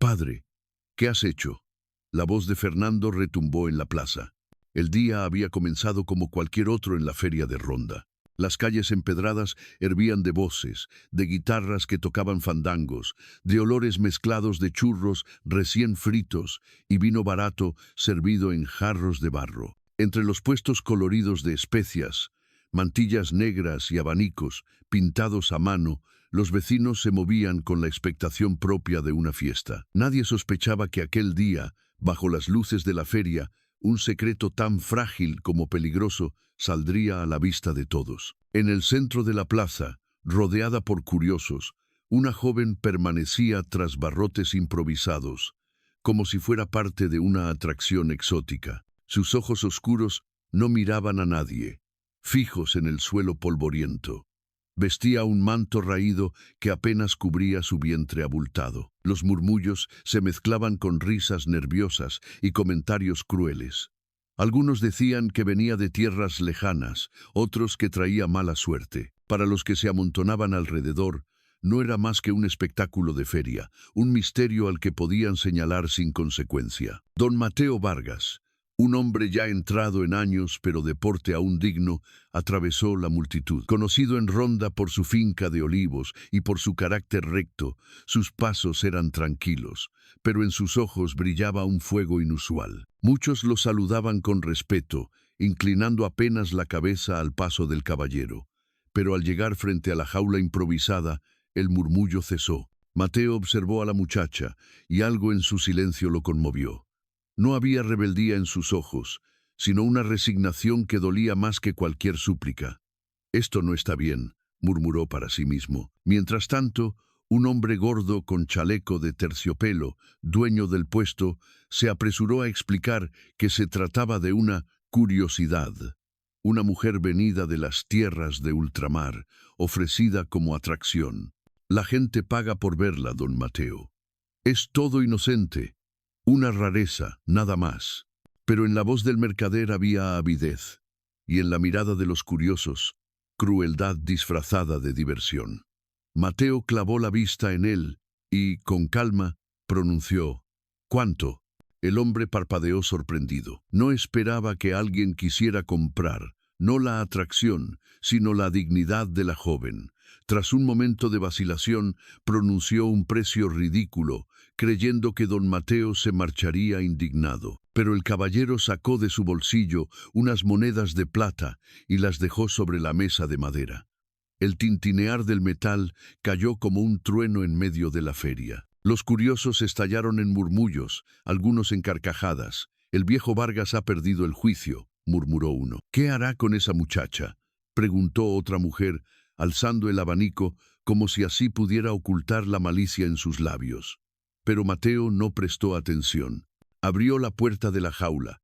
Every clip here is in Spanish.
Padre, ¿qué has hecho? La voz de Fernando retumbó en la plaza. El día había comenzado como cualquier otro en la feria de Ronda. Las calles empedradas hervían de voces, de guitarras que tocaban fandangos, de olores mezclados de churros recién fritos y vino barato servido en jarros de barro. Entre los puestos coloridos de especias, mantillas negras y abanicos pintados a mano, los vecinos se movían con la expectación propia de una fiesta. Nadie sospechaba que aquel día, bajo las luces de la feria, un secreto tan frágil como peligroso saldría a la vista de todos. En el centro de la plaza, rodeada por curiosos, una joven permanecía tras barrotes improvisados, como si fuera parte de una atracción exótica. Sus ojos oscuros no miraban a nadie, fijos en el suelo polvoriento. Vestía un manto raído que apenas cubría su vientre abultado. Los murmullos se mezclaban con risas nerviosas y comentarios crueles. Algunos decían que venía de tierras lejanas, otros que traía mala suerte. Para los que se amontonaban alrededor, no era más que un espectáculo de feria, un misterio al que podían señalar sin consecuencia. Don Mateo Vargas, un hombre ya entrado en años pero de porte aún digno, atravesó la multitud. Conocido en Ronda por su finca de olivos y por su carácter recto, sus pasos eran tranquilos, pero en sus ojos brillaba un fuego inusual. Muchos lo saludaban con respeto, inclinando apenas la cabeza al paso del caballero. Pero al llegar frente a la jaula improvisada, el murmullo cesó. Mateo observó a la muchacha, y algo en su silencio lo conmovió. No había rebeldía en sus ojos, sino una resignación que dolía más que cualquier súplica. «Esto no está bien», murmuró para sí mismo. Mientras tanto, un hombre gordo con chaleco de terciopelo, dueño del puesto, se apresuró a explicar que se trataba de una curiosidad. Una mujer venida de las tierras de ultramar, ofrecida como atracción. «La gente paga por verla, don Mateo. Es todo inocente. Una rareza, nada más». Pero en la voz del mercader había avidez, y en la mirada de los curiosos, crueldad disfrazada de diversión. Mateo clavó la vista en él y, con calma, pronunció: «¿Cuánto?». El hombre parpadeó sorprendido. No esperaba que alguien quisiera comprar, no la atracción, sino la dignidad de la joven. Tras un momento de vacilación, pronunció un precio ridículo, creyendo que don Mateo se marcharía indignado. Pero el caballero sacó de su bolsillo unas monedas de plata y las dejó sobre la mesa de madera. El tintinear del metal cayó como un trueno en medio de la feria. Los curiosos estallaron en murmullos, algunos en carcajadas. «El viejo Vargas ha perdido el juicio», murmuró uno. «¿Qué hará con esa muchacha?», preguntó otra mujer, alzando el abanico como si así pudiera ocultar la malicia en sus labios. Pero Mateo no prestó atención. Abrió la puerta de la jaula,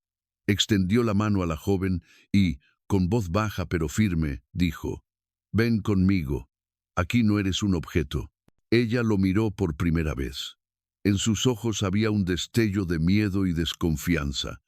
extendió la mano a la joven y, con voz baja pero firme, dijo: «Ven conmigo, aquí no eres un objeto». Ella lo miró por primera vez. En sus ojos había un destello de miedo y desconfianza,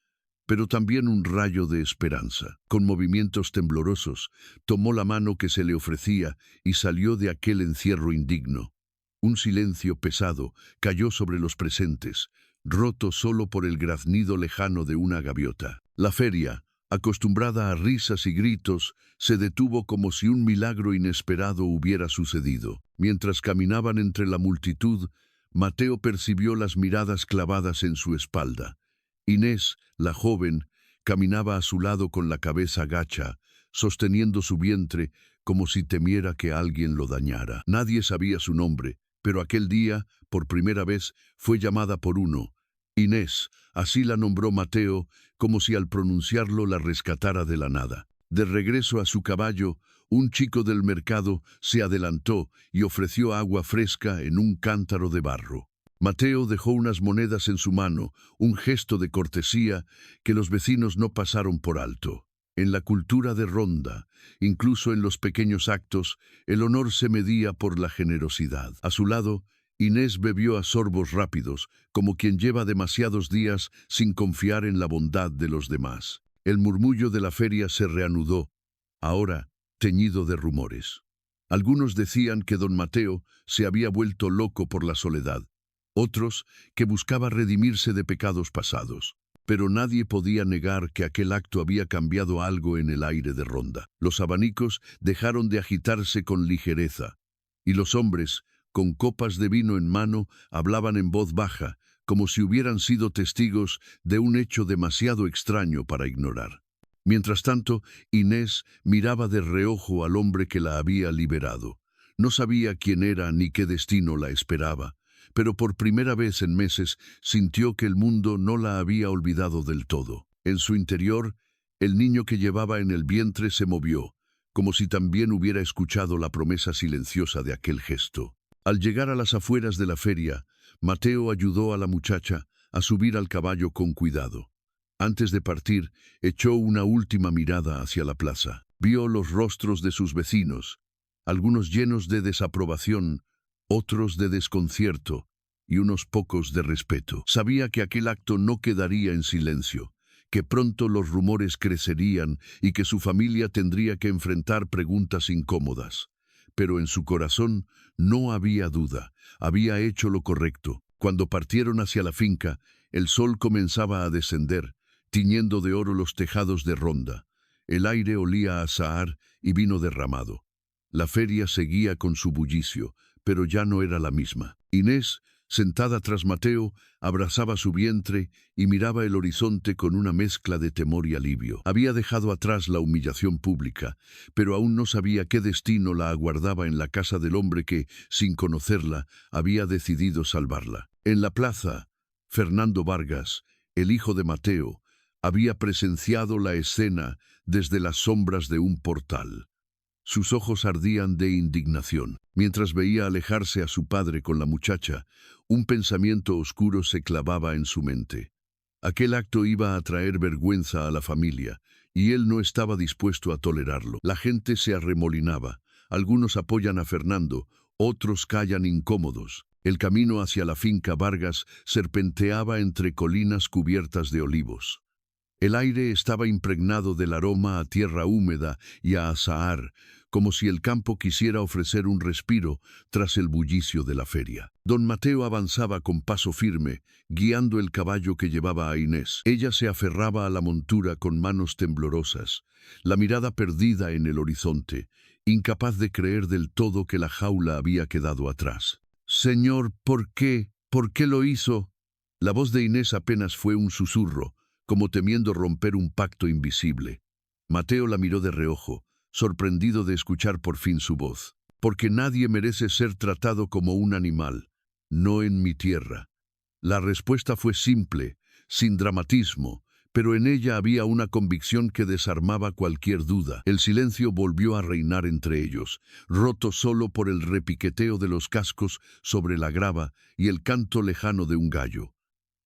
pero también un rayo de esperanza. Con movimientos temblorosos, tomó la mano que se le ofrecía y salió de aquel encierro indigno. Un silencio pesado cayó sobre los presentes, roto solo por el graznido lejano de una gaviota. La feria, acostumbrada a risas y gritos, se detuvo como si un milagro inesperado hubiera sucedido. Mientras caminaban entre la multitud, Mateo percibió las miradas clavadas en su espalda. Inés, la joven, caminaba a su lado con la cabeza gacha, sosteniendo su vientre como si temiera que alguien lo dañara. Nadie sabía su nombre, pero aquel día, por primera vez, fue llamada por uno. Inés, así la nombró Mateo, como si al pronunciarlo la rescatara de la nada. De regreso a su caballo, un chico del mercado se adelantó y ofreció agua fresca en un cántaro de barro. Mateo dejó unas monedas en su mano, un gesto de cortesía que los vecinos no pasaron por alto. En la cultura de Ronda, incluso en los pequeños actos, el honor se medía por la generosidad. A su lado, Inés bebió a sorbos rápidos, como quien lleva demasiados días sin confiar en la bondad de los demás. El murmullo de la feria se reanudó, ahora teñido de rumores. Algunos decían que don Mateo se había vuelto loco por la soledad. otros que buscaba redimirse de pecados pasados. Pero nadie podía negar que aquel acto había cambiado algo en el aire de Ronda. Los abanicos dejaron de agitarse con ligereza, y los hombres, con copas de vino en mano, hablaban en voz baja, como si hubieran sido testigos de un hecho demasiado extraño para ignorar. Mientras tanto, Inés miraba de reojo al hombre que la había liberado. No sabía quién era ni qué destino la esperaba, pero por primera vez en meses sintió que el mundo no la había olvidado del todo. En su interior, el niño que llevaba en el vientre se movió, como si también hubiera escuchado la promesa silenciosa de aquel gesto. Al llegar a las afueras de la feria, Mateo ayudó a la muchacha a subir al caballo con cuidado. Antes de partir, echó una última mirada hacia la plaza. Vio los rostros de sus vecinos, algunos llenos de desaprobación, otros de desconcierto y unos pocos de respeto. Sabía que aquel acto no quedaría en silencio, que pronto los rumores crecerían y que su familia tendría que enfrentar preguntas incómodas. Pero en su corazón no había duda, había hecho lo correcto. Cuando partieron hacia la finca, el sol comenzaba a descender, tiñendo de oro los tejados de Ronda. El aire olía a azahar y vino derramado. La feria seguía con su bullicio, pero ya no era la misma. Inés, sentada tras Mateo, abrazaba su vientre y miraba el horizonte con una mezcla de temor y alivio. Había dejado atrás la humillación pública, pero aún no sabía qué destino la aguardaba en la casa del hombre que, sin conocerla, había decidido salvarla. En la plaza, Fernando Vargas, el hijo de Mateo, había presenciado la escena desde las sombras de un portal. Sus ojos ardían de indignación. Mientras veía alejarse a su padre con la muchacha, un pensamiento oscuro se clavaba en su mente. Aquel acto iba a traer vergüenza a la familia, y él no estaba dispuesto a tolerarlo. La gente se arremolinaba. Algunos apoyan a Fernando, otros callan incómodos. El camino hacia la finca Vargas serpenteaba entre colinas cubiertas de olivos. El aire estaba impregnado del aroma a tierra húmeda y a azahar, como si el campo quisiera ofrecer un respiro tras el bullicio de la feria. Don Mateo avanzaba con paso firme, guiando el caballo que llevaba a Inés. Ella se aferraba a la montura con manos temblorosas, la mirada perdida en el horizonte, incapaz de creer del todo que la jaula había quedado atrás. «Señor, ¿por qué? ¿Por qué lo hizo?» La voz de Inés apenas fue un susurro, como temiendo romper un pacto invisible. Mateo la miró de reojo, sorprendido de escuchar por fin su voz. «Porque nadie merece ser tratado como un animal, no en mi tierra». La respuesta fue simple, sin dramatismo, pero en ella había una convicción que desarmaba cualquier duda. El silencio volvió a reinar entre ellos, roto solo por el repiqueteo de los cascos sobre la grava y el canto lejano de un gallo.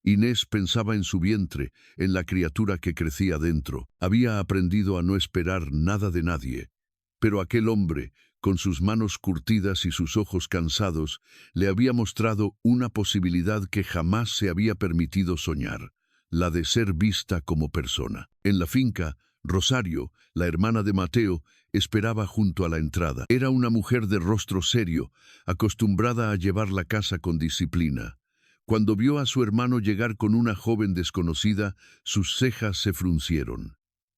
Inés pensaba en su vientre, en la criatura que crecía dentro. Había aprendido a no esperar nada de nadie. Pero aquel hombre, con sus manos curtidas y sus ojos cansados, le había mostrado una posibilidad que jamás se había permitido soñar, la de ser vista como persona. En la finca, Rosario, la hermana de Mateo, esperaba junto a la entrada. Era una mujer de rostro serio, acostumbrada a llevar la casa con disciplina. Cuando vio a su hermano llegar con una joven desconocida, sus cejas se fruncieron.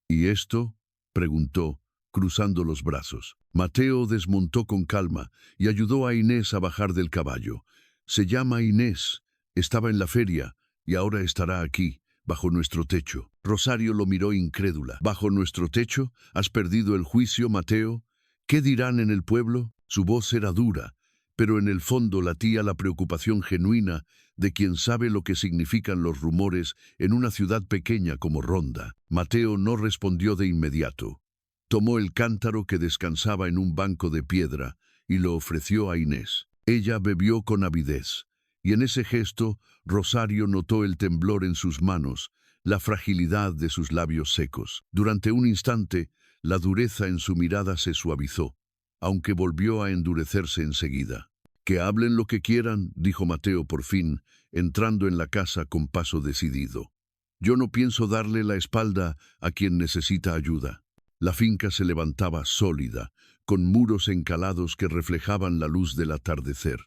«¿Y esto?», preguntó, cruzando los brazos. Mateo desmontó con calma y ayudó a Inés a bajar del caballo. «Se llama Inés, estaba en la feria y ahora estará aquí, bajo nuestro techo». Rosario lo miró incrédula. «¿Bajo nuestro techo? ¿Has perdido el juicio, Mateo? ¿Qué dirán en el pueblo?». Su voz era dura, pero en el fondo latía la preocupación genuina de quien sabe lo que significan los rumores en una ciudad pequeña como Ronda. Mateo no respondió de inmediato. Tomó el cántaro que descansaba en un banco de piedra y lo ofreció a Inés. Ella bebió con avidez, y en ese gesto Rosario notó el temblor en sus manos, la fragilidad de sus labios secos. Durante un instante, la dureza en su mirada se suavizó, aunque volvió a endurecerse enseguida. «Que hablen lo que quieran», dijo Mateo por fin, entrando en la casa con paso decidido. «Yo no pienso darle la espalda a quien necesita ayuda». La finca se levantaba sólida, con muros encalados que reflejaban la luz del atardecer.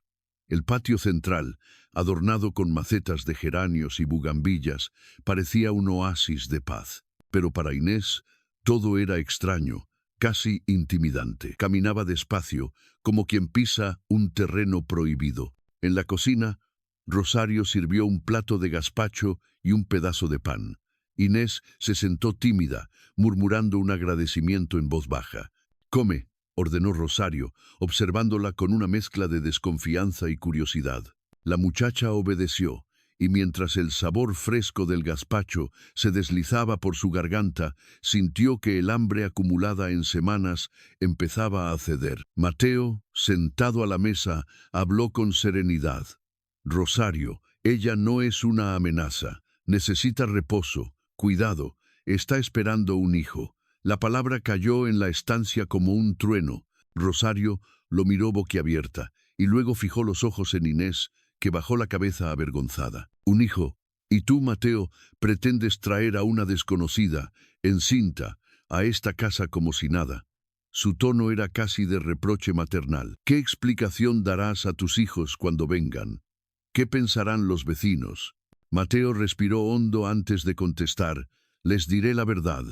El patio central, adornado con macetas de geranios y bugambillas, parecía un oasis de paz. Pero para Inés todo era extraño, casi intimidante. Caminaba despacio, como quien pisa un terreno prohibido. En la cocina, Rosario sirvió un plato de gazpacho y un pedazo de pan. Inés se sentó tímida, murmurando un agradecimiento en voz baja. «Come», ordenó Rosario, observándola con una mezcla de desconfianza y curiosidad. La muchacha obedeció, y mientras el sabor fresco del gazpacho se deslizaba por su garganta, sintió que el hambre acumulada en semanas empezaba a ceder. Mateo, sentado a la mesa, habló con serenidad. «Rosario, ella no es una amenaza. Necesita reposo, cuidado, está esperando un hijo». La palabra cayó en la estancia como un trueno. Rosario lo miró boquiabierta y luego fijó los ojos en Inés, que bajó la cabeza avergonzada. «Un hijo. Y tú, Mateo, pretendes traer a una desconocida, encinta, a esta casa como si nada». Su tono era casi de reproche maternal. «¿Qué explicación darás a tus hijos cuando vengan? ¿Qué pensarán los vecinos?» Mateo respiró hondo antes de contestar. «Les diré la verdad,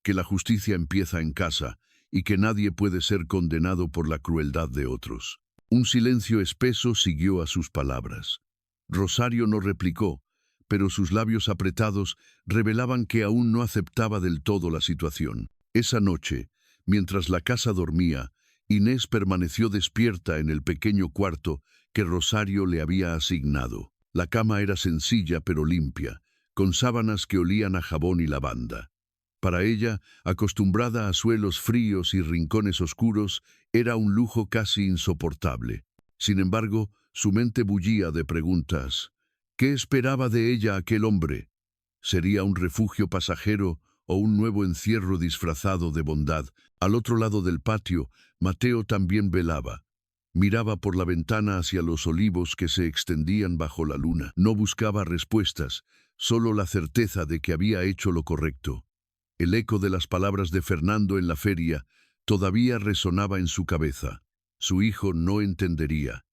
que la justicia empieza en casa y que nadie puede ser condenado por la crueldad de otros». Un silencio espeso siguió a sus palabras. Rosario no replicó, pero sus labios apretados revelaban que aún no aceptaba del todo la situación. Esa noche, mientras la casa dormía, Inés permaneció despierta en el pequeño cuarto que Rosario le había asignado. La cama era sencilla pero limpia, con sábanas que olían a jabón y lavanda. Para ella, acostumbrada a suelos fríos y rincones oscuros, era un lujo casi insoportable. Sin embargo, su mente bullía de preguntas. ¿Qué esperaba de ella aquel hombre? ¿Sería un refugio pasajero o un nuevo encierro disfrazado de bondad? Al otro lado del patio, Mateo también velaba. Miraba por la ventana hacia los olivos que se extendían bajo la luna. No buscaba respuestas, solo la certeza de que había hecho lo correcto. El eco de las palabras de Fernando en la feria todavía resonaba en su cabeza. Su hijo no entendería.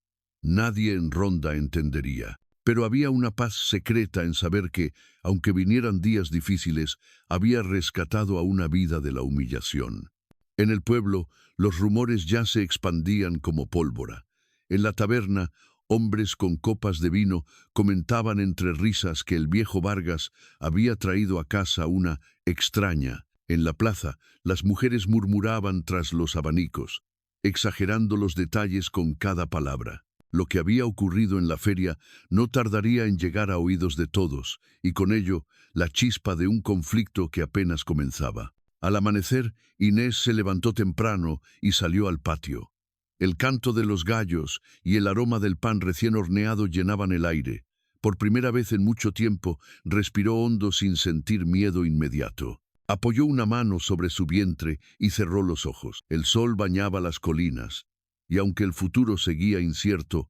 Nadie en Ronda entendería. Pero había una paz secreta en saber que, aunque vinieran días difíciles, había rescatado a una vida de la humillación. En el pueblo, los rumores ya se expandían como pólvora. En la taberna, hombres con copas de vino comentaban entre risas que el viejo Vargas había traído a casa una extraña. En la plaza, las mujeres murmuraban tras los abanicos, exagerando los detalles con cada palabra. Lo que había ocurrido en la feria no tardaría en llegar a oídos de todos, y con ello, la chispa de un conflicto que apenas comenzaba. Al amanecer, Inés se levantó temprano y salió al patio. El canto de los gallos y el aroma del pan recién horneado llenaban el aire. Por primera vez en mucho tiempo, respiró hondo sin sentir miedo inmediato. Apoyó una mano sobre su vientre y cerró los ojos. El sol bañaba las colinas, y aunque el futuro seguía incierto,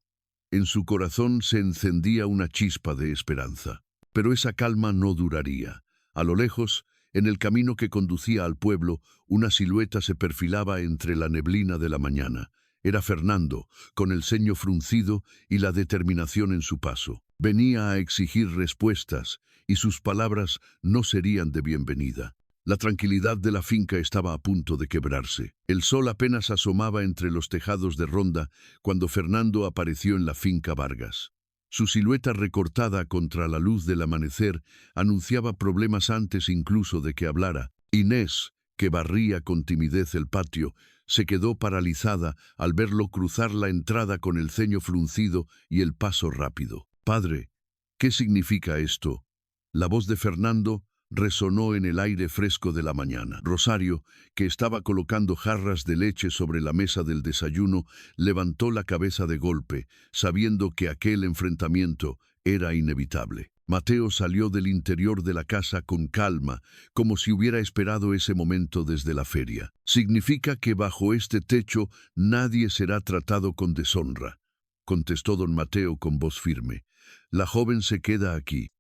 en su corazón se encendía una chispa de esperanza. Pero esa calma no duraría. A lo lejos, en el camino que conducía al pueblo, una silueta se perfilaba entre la neblina de la mañana. Era Fernando, con el ceño fruncido y la determinación en su paso. Venía a exigir respuestas, y sus palabras no serían de bienvenida. La tranquilidad de la finca estaba a punto de quebrarse. El sol apenas asomaba entre los tejados de Ronda cuando Fernando apareció en la finca Vargas. Su silueta recortada contra la luz del amanecer anunciaba problemas antes incluso de que hablara. Inés, que barría con timidez el patio, se quedó paralizada al verlo cruzar la entrada con el ceño fruncido y el paso rápido. «Padre, ¿qué significa esto?». La voz de Fernando resonó en el aire fresco de la mañana. Rosario, que estaba colocando jarras de leche sobre la mesa del desayuno, levantó la cabeza de golpe, sabiendo que aquel enfrentamiento era inevitable. Mateo salió del interior de la casa con calma, como si hubiera esperado ese momento desde la feria. «Significa que bajo este techo nadie será tratado con deshonra», contestó don Mateo con voz firme. «La joven se queda aquí».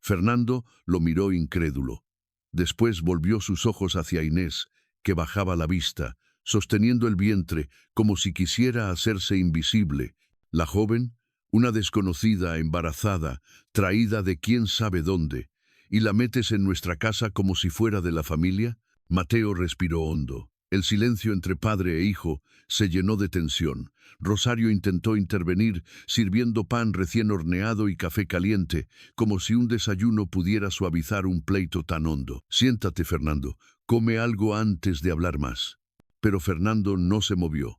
Fernando lo miró incrédulo. Después volvió sus ojos hacia Inés, que bajaba la vista, sosteniendo el vientre como si quisiera hacerse invisible. La joven, una desconocida, embarazada, traída de quién sabe dónde, ¿y la metes en nuestra casa como si fuera de la familia? Mateo respiró hondo. El silencio entre padre e hijo se llenó de tensión. Rosario intentó intervenir, sirviendo pan recién horneado y café caliente, como si un desayuno pudiera suavizar un pleito tan hondo. Siéntate, Fernando, come algo antes de hablar más. Pero Fernando no se movió.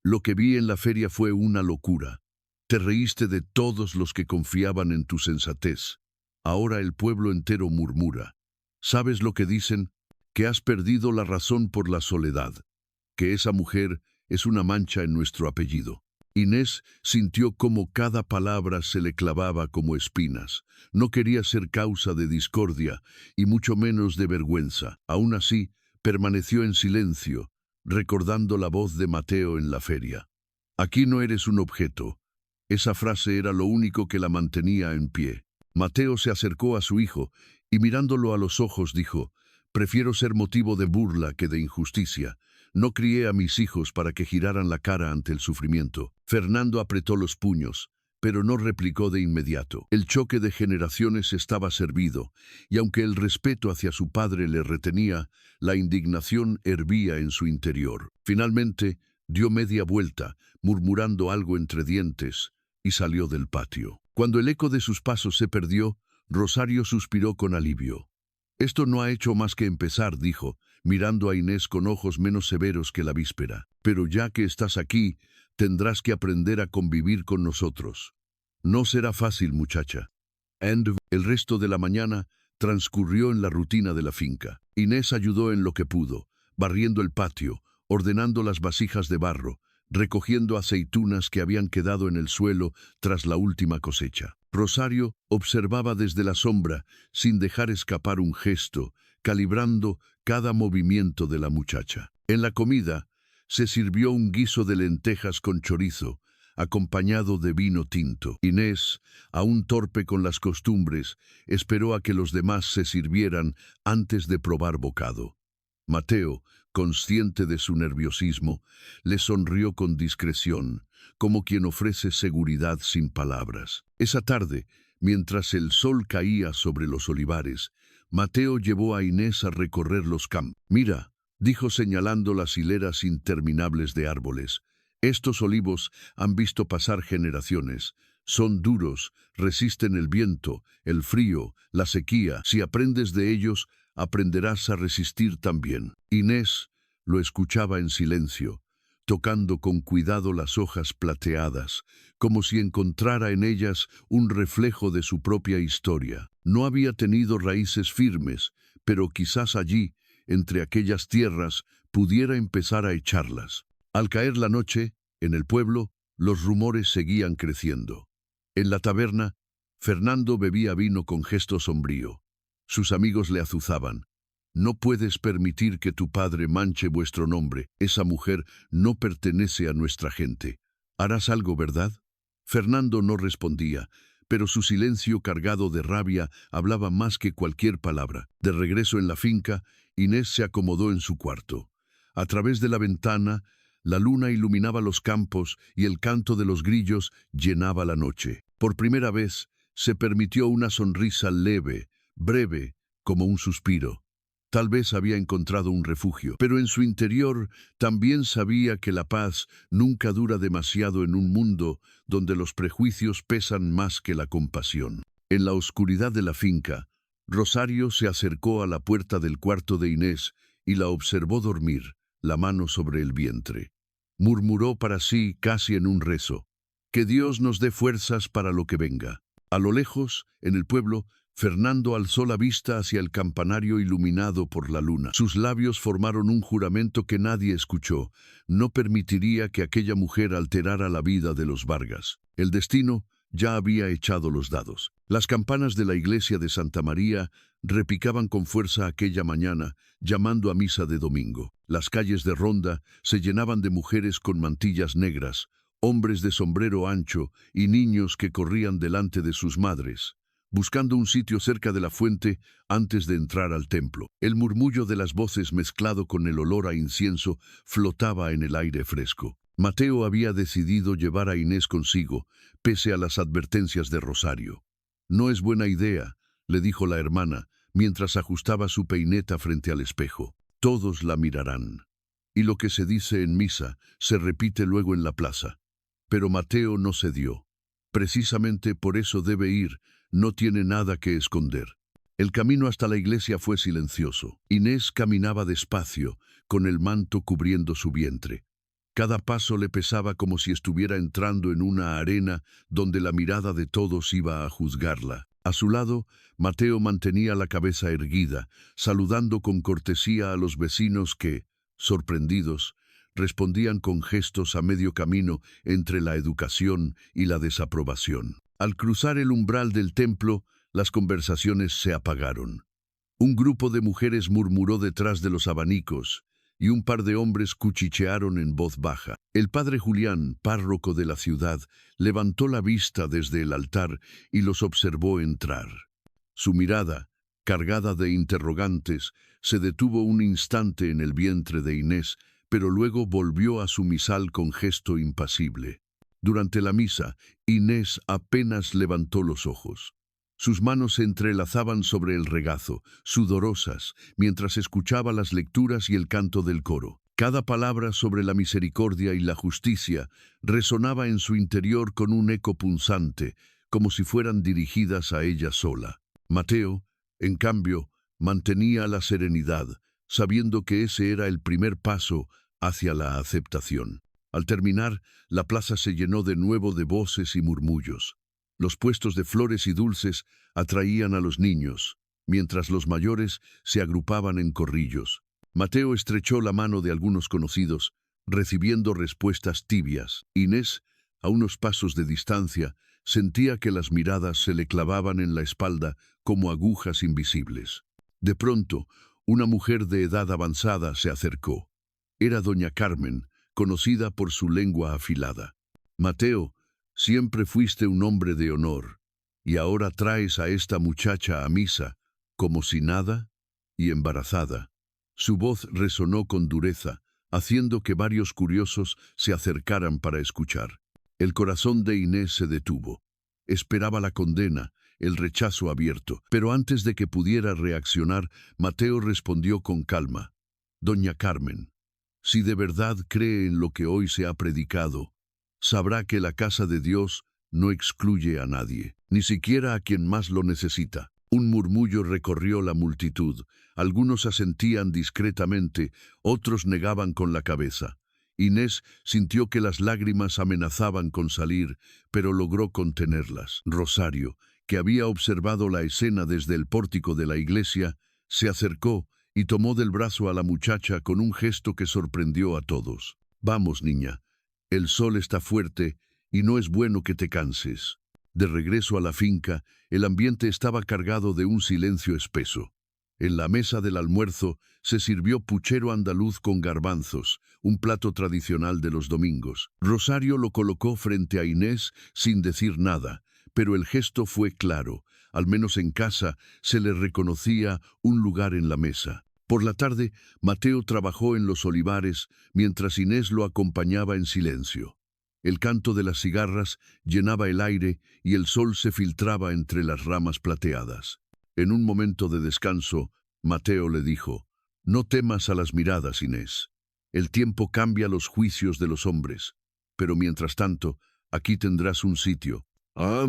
Lo que vi en la feria fue una locura. Te reíste de todos los que confiaban en tu sensatez. Ahora el pueblo entero murmura. ¿Sabes lo que dicen? Que has perdido la razón por la soledad, que esa mujer es una mancha en nuestro apellido. Inés sintió cómo cada palabra se le clavaba como espinas. No quería ser causa de discordia y mucho menos de vergüenza. Aún así, permaneció en silencio, recordando la voz de Mateo en la feria. Aquí no eres un objeto. Esa frase era lo único que la mantenía en pie. Mateo se acercó a su hijo y mirándolo a los ojos dijo: prefiero ser motivo de burla que de injusticia. No crié a mis hijos para que giraran la cara ante el sufrimiento. Fernando apretó los puños, pero no replicó de inmediato. El choque de generaciones estaba servido, y aunque el respeto hacia su padre le retenía, la indignación hervía en su interior. Finalmente, dio media vuelta, murmurando algo entre dientes, y salió del patio. Cuando el eco de sus pasos se perdió, Rosario suspiró con alivio. Esto no ha hecho más que empezar, dijo, mirando a Inés con ojos menos severos que la víspera. Pero ya que estás aquí, tendrás que aprender a convivir con nosotros. No será fácil, muchacha. El resto de la mañana transcurrió en la rutina de la finca. Inés ayudó en lo que pudo, barriendo el patio, ordenando las vasijas de barro, recogiendo aceitunas que habían quedado en el suelo tras la última cosecha. Rosario observaba desde la sombra, sin dejar escapar un gesto, calibrando cada movimiento de la muchacha. En la comida, se sirvió un guiso de lentejas con chorizo, acompañado de vino tinto. Inés, aún torpe con las costumbres, esperó a que los demás se sirvieran antes de probar bocado. Mateo, consciente de su nerviosismo, le sonrió con discreción, como quien ofrece seguridad sin palabras. Esa tarde, mientras el sol caía sobre los olivares, Mateo llevó a Inés a recorrer los campos. «Mira», dijo señalando las hileras interminables de árboles, «estos olivos han visto pasar generaciones. Son duros, resisten el viento, el frío, la sequía. Si aprendes de ellos, aprenderás a resistir también». Inés lo escuchaba en silencio, tocando con cuidado las hojas plateadas, como si encontrara en ellas un reflejo de su propia historia. No había tenido raíces firmes, pero quizás allí, entre aquellas tierras, pudiera empezar a echarlas. Al caer la noche, en el pueblo, los rumores seguían creciendo. En la taberna, Fernando bebía vino con gesto sombrío. Sus amigos le azuzaban. «No puedes permitir que tu padre manche vuestro nombre. Esa mujer no pertenece a nuestra gente. ¿Harás algo, verdad?» Fernando no respondía, pero su silencio cargado de rabia hablaba más que cualquier palabra. De regreso en la finca, Inés se acomodó en su cuarto. A través de la ventana, la luna iluminaba los campos y el canto de los grillos llenaba la noche. Por primera vez, se permitió una sonrisa leve, breve, como un suspiro. Tal vez había encontrado un refugio, pero en su interior también sabía que la paz nunca dura demasiado en un mundo donde los prejuicios pesan más que la compasión. En la oscuridad de la finca, Rosario se acercó a la puerta del cuarto de Inés y la observó dormir, la mano sobre el vientre. Murmuró para sí, casi en un rezo: «Que Dios nos dé fuerzas para lo que venga». A lo lejos, en el pueblo, Fernando alzó la vista hacia el campanario iluminado por la luna. Sus labios formaron un juramento que nadie escuchó. No permitiría que aquella mujer alterara la vida de los Vargas. El destino ya había echado los dados. Las campanas de la iglesia de Santa María repicaban con fuerza aquella mañana, llamando a misa de domingo. Las calles de Ronda se llenaban de mujeres con mantillas negras, hombres de sombrero ancho y niños que corrían delante de sus madres, buscando un sitio cerca de la fuente antes de entrar al templo. El murmullo de las voces mezclado con el olor a incienso flotaba en el aire fresco. Mateo había decidido llevar a Inés consigo, pese a las advertencias de Rosario. «No es buena idea», le dijo la hermana, mientras ajustaba su peineta frente al espejo. «Todos la mirarán. Y lo que se dice en misa se repite luego en la plaza». Pero Mateo no cedió. «Precisamente por eso debe ir, no tiene nada que esconder». El camino hasta la iglesia fue silencioso. Inés caminaba despacio, con el manto cubriendo su vientre. Cada paso le pesaba como si estuviera entrando en una arena donde la mirada de todos iba a juzgarla. A su lado, Mateo mantenía la cabeza erguida, saludando con cortesía a los vecinos que, sorprendidos, respondían con gestos a medio camino entre la educación y la desaprobación. Al cruzar el umbral del templo, las conversaciones se apagaron. Un grupo de mujeres murmuró detrás de los abanicos, y un par de hombres cuchichearon en voz baja. El padre Julián, párroco de la ciudad, levantó la vista desde el altar y los observó entrar. Su mirada, cargada de interrogantes, se detuvo un instante en el vientre de Inés, pero luego volvió a su misal con gesto impasible. Durante la misa, Inés apenas levantó los ojos. Sus manos se entrelazaban sobre el regazo, sudorosas, mientras escuchaba las lecturas y el canto del coro. Cada palabra sobre la misericordia y la justicia resonaba en su interior con un eco punzante, como si fueran dirigidas a ella sola. Mateo, en cambio, mantenía la serenidad, sabiendo que ese era el primer paso hacia la aceptación. Al terminar, la plaza se llenó de nuevo de voces y murmullos. Los puestos de flores y dulces atraían a los niños, mientras los mayores se agrupaban en corrillos. Mateo estrechó la mano de algunos conocidos, recibiendo respuestas tibias. Inés, a unos pasos de distancia, sentía que las miradas se le clavaban en la espalda como agujas invisibles. De pronto, una mujer de edad avanzada se acercó. Era doña Carmen, conocida por su lengua afilada. «Mateo, siempre fuiste un hombre de honor, y ahora traes a esta muchacha a misa, como si nada, y embarazada». Su voz resonó con dureza, haciendo que varios curiosos se acercaran para escuchar. El corazón de Inés se detuvo. Esperaba la condena, el rechazo abierto, pero antes de que pudiera reaccionar, Mateo respondió con calma: «Doña Carmen, si de verdad cree en lo que hoy se ha predicado, sabrá que la casa de Dios no excluye a nadie, ni siquiera a quien más lo necesita». Un murmullo recorrió la multitud. Algunos asentían discretamente, otros negaban con la cabeza. Inés sintió que las lágrimas amenazaban con salir, pero logró contenerlas. Rosario, que había observado la escena desde el pórtico de la iglesia, se acercó y tomó del brazo a la muchacha con un gesto que sorprendió a todos. «Vamos, niña, el sol está fuerte y no es bueno que te canses». De regreso a la finca, el ambiente estaba cargado de un silencio espeso. En la mesa del almuerzo se sirvió puchero andaluz con garbanzos, un plato tradicional de los domingos. Rosario lo colocó frente a Inés sin decir nada, pero el gesto fue claro. Al menos en casa se le reconocía un lugar en la mesa. Por la tarde, Mateo trabajó en los olivares, mientras Inés lo acompañaba en silencio. El canto de las cigarras llenaba el aire y el sol se filtraba entre las ramas plateadas. En un momento de descanso, Mateo le dijo: «No temas a las miradas, Inés. El tiempo cambia los juicios de los hombres, pero mientras tanto, aquí tendrás un sitio». «Ah».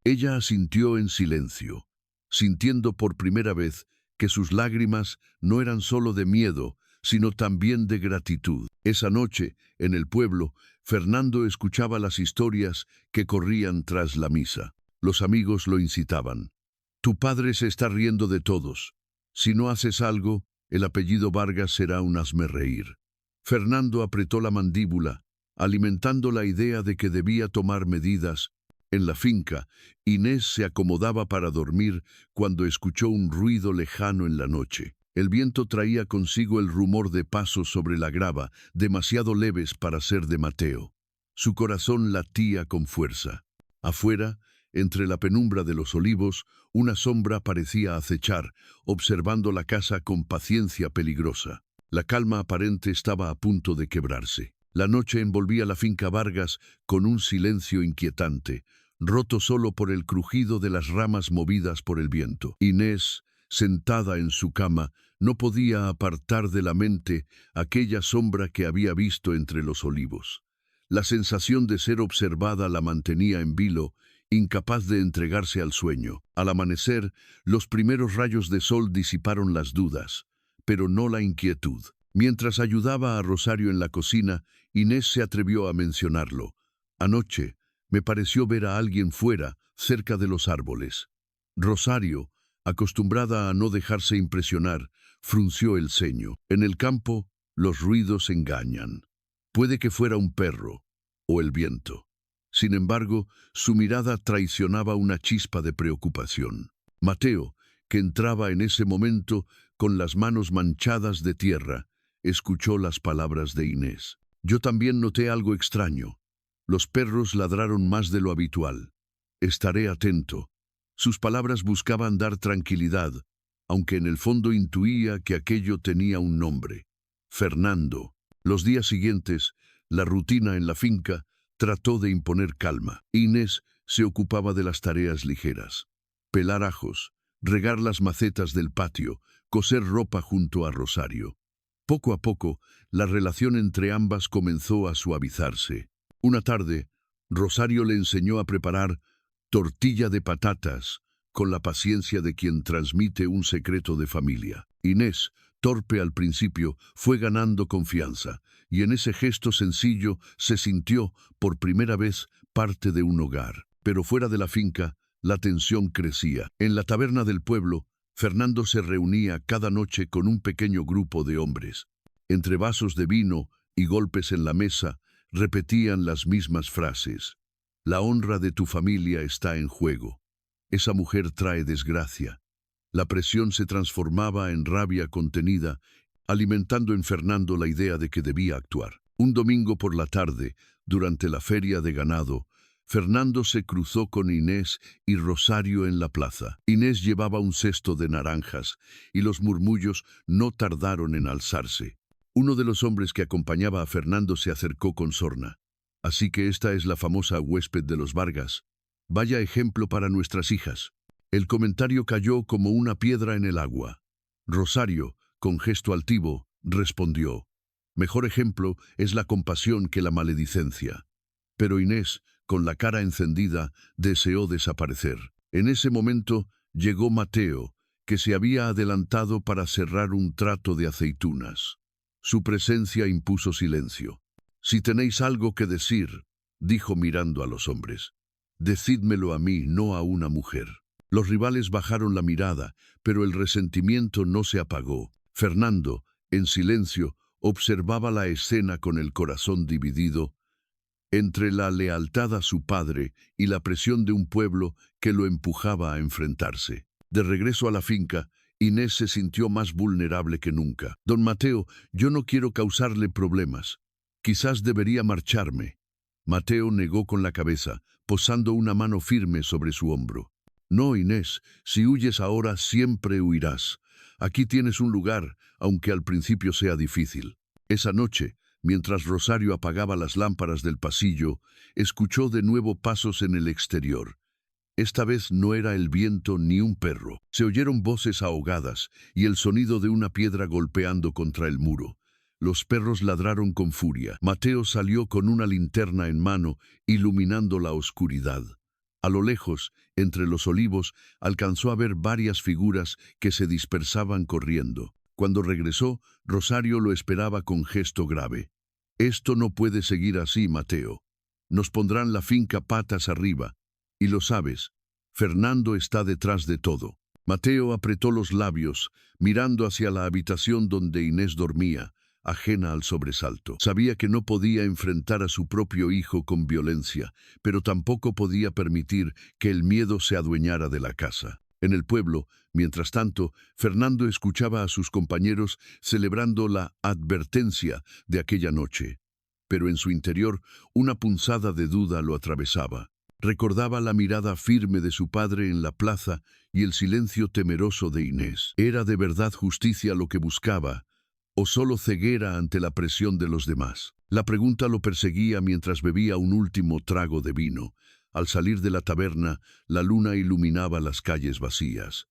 Ella asintió en silencio, sintiendo por primera vez que sus lágrimas no eran solo de miedo, sino también de gratitud. Esa noche, en el pueblo, Fernando escuchaba las historias que corrían tras la misa. Los amigos lo incitaban: «Tu padre se está riendo de todos. Si no haces algo, el apellido Vargas será un hazmerreír». Fernando apretó la mandíbula, alimentando la idea de que debía tomar medidas. En la finca, Inés se acomodaba para dormir cuando escuchó un ruido lejano en la noche. El viento traía consigo el rumor de pasos sobre la grava, demasiado leves para ser de Mateo. Su corazón latía con fuerza. Afuera, entre la penumbra de los olivos, una sombra parecía acechar, observando la casa con paciencia peligrosa. La calma aparente estaba a punto de quebrarse. La noche envolvía la finca Vargas con un silencio inquietante, roto solo por el crujido de las ramas movidas por el viento. Inés, sentada en su cama, no podía apartar de la mente aquella sombra que había visto entre los olivos. La sensación de ser observada la mantenía en vilo, incapaz de entregarse al sueño. Al amanecer, los primeros rayos de sol disiparon las dudas, pero no la inquietud. Mientras ayudaba a Rosario en la cocina, Inés se atrevió a mencionarlo. Anoche me pareció ver a alguien fuera, cerca de los árboles. Rosario, acostumbrada a no dejarse impresionar, frunció el ceño. En el campo, los ruidos engañan. Puede que fuera un perro o el viento. Sin embargo, su mirada traicionaba una chispa de preocupación. Mateo, que entraba en ese momento con las manos manchadas de tierra, escuchó las palabras de Inés. Yo también noté algo extraño. Los perros ladraron más de lo habitual. Estaré atento. Sus palabras buscaban dar tranquilidad, aunque en el fondo intuía que aquello tenía un nombre. Fernando. Los días siguientes, la rutina en la finca trató de imponer calma. Inés se ocupaba de las tareas ligeras. Pelar ajos, regar las macetas del patio, coser ropa junto a Rosario. Poco a poco, la relación entre ambas comenzó a suavizarse. Una tarde, Rosario le enseñó a preparar tortilla de patatas con la paciencia de quien transmite un secreto de familia. Inés, torpe al principio, fue ganando confianza, y en ese gesto sencillo se sintió, por primera vez, parte de un hogar. Pero fuera de la finca, la tensión crecía. En la taberna del pueblo, Fernando se reunía cada noche con un pequeño grupo de hombres. Entre vasos de vino y golpes en la mesa, repetían las mismas frases. La honra de tu familia está en juego. Esa mujer trae desgracia. La presión se transformaba en rabia contenida, alimentando en Fernando la idea de que debía actuar. Un domingo por la tarde, durante la feria de ganado, Fernando se cruzó con Inés y Rosario en la plaza. Inés llevaba un cesto de naranjas y los murmullos no tardaron en alzarse. Uno de los hombres que acompañaba a Fernando se acercó con sorna. Así que esta es la famosa huésped de los Vargas. Vaya ejemplo para nuestras hijas. El comentario cayó como una piedra en el agua. Rosario, con gesto altivo, respondió: mejor ejemplo es la compasión que la maledicencia. Pero Inés, con la cara encendida, deseó desaparecer. En ese momento llegó Mateo, que se había adelantado para cerrar un trato de aceitunas. Su presencia impuso silencio. Si tenéis algo que decir, dijo mirando a los hombres, decídmelo a mí, no a una mujer. Los rivales bajaron la mirada, pero el resentimiento no se apagó. Fernando, en silencio, observaba la escena con el corazón dividido entre la lealtad a su padre y la presión de un pueblo que lo empujaba a enfrentarse. De regreso a la finca, Inés se sintió más vulnerable que nunca. Don Mateo, yo no quiero causarle problemas. Quizás debería marcharme. Mateo negó con la cabeza, posando una mano firme sobre su hombro. No, Inés, si huyes ahora siempre huirás. Aquí tienes un lugar, aunque al principio sea difícil. Esa noche, mientras Rosario apagaba las lámparas del pasillo, escuchó de nuevo pasos en el exterior. Esta vez no era el viento ni un perro. Se oyeron voces ahogadas y el sonido de una piedra golpeando contra el muro. Los perros ladraron con furia. Mateo salió con una linterna en mano, iluminando la oscuridad. A lo lejos, entre los olivos, alcanzó a ver varias figuras que se dispersaban corriendo. Cuando regresó, Rosario lo esperaba con gesto grave. Esto no puede seguir así, Mateo. Nos pondrán la finca patas arriba. Y lo sabes, Fernando está detrás de todo. Mateo apretó los labios, mirando hacia la habitación donde Inés dormía, ajena al sobresalto. Sabía que no podía enfrentar a su propio hijo con violencia, pero tampoco podía permitir que el miedo se adueñara de la casa. En el pueblo, mientras tanto, Fernando escuchaba a sus compañeros celebrando la advertencia de aquella noche. Pero en su interior, una punzada de duda lo atravesaba. Recordaba la mirada firme de su padre en la plaza y el silencio temeroso de Inés. ¿Era de verdad justicia lo que buscaba? ¿O solo ceguera ante la presión de los demás? La pregunta lo perseguía mientras bebía un último trago de vino. Al salir de la taberna, la luna iluminaba las calles vacías.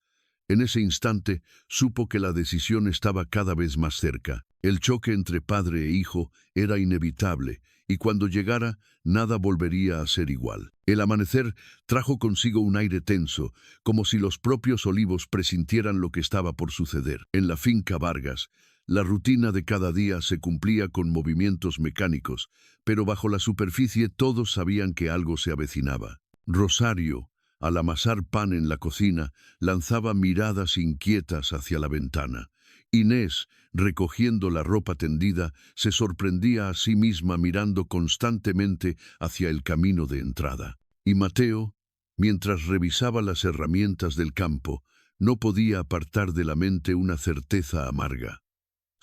En ese instante, supo que la decisión estaba cada vez más cerca. El choque entre padre e hijo era inevitable, y cuando llegara, nada volvería a ser igual. El amanecer trajo consigo un aire tenso, como si los propios olivos presintieran lo que estaba por suceder. En la finca Vargas, la rutina de cada día se cumplía con movimientos mecánicos, pero bajo la superficie todos sabían que algo se avecinaba. Rosario, al amasar pan en la cocina, lanzaba miradas inquietas hacia la ventana. Inés, recogiendo la ropa tendida, se sorprendía a sí misma mirando constantemente hacia el camino de entrada. Y Mateo, mientras revisaba las herramientas del campo, no podía apartar de la mente una certeza amarga.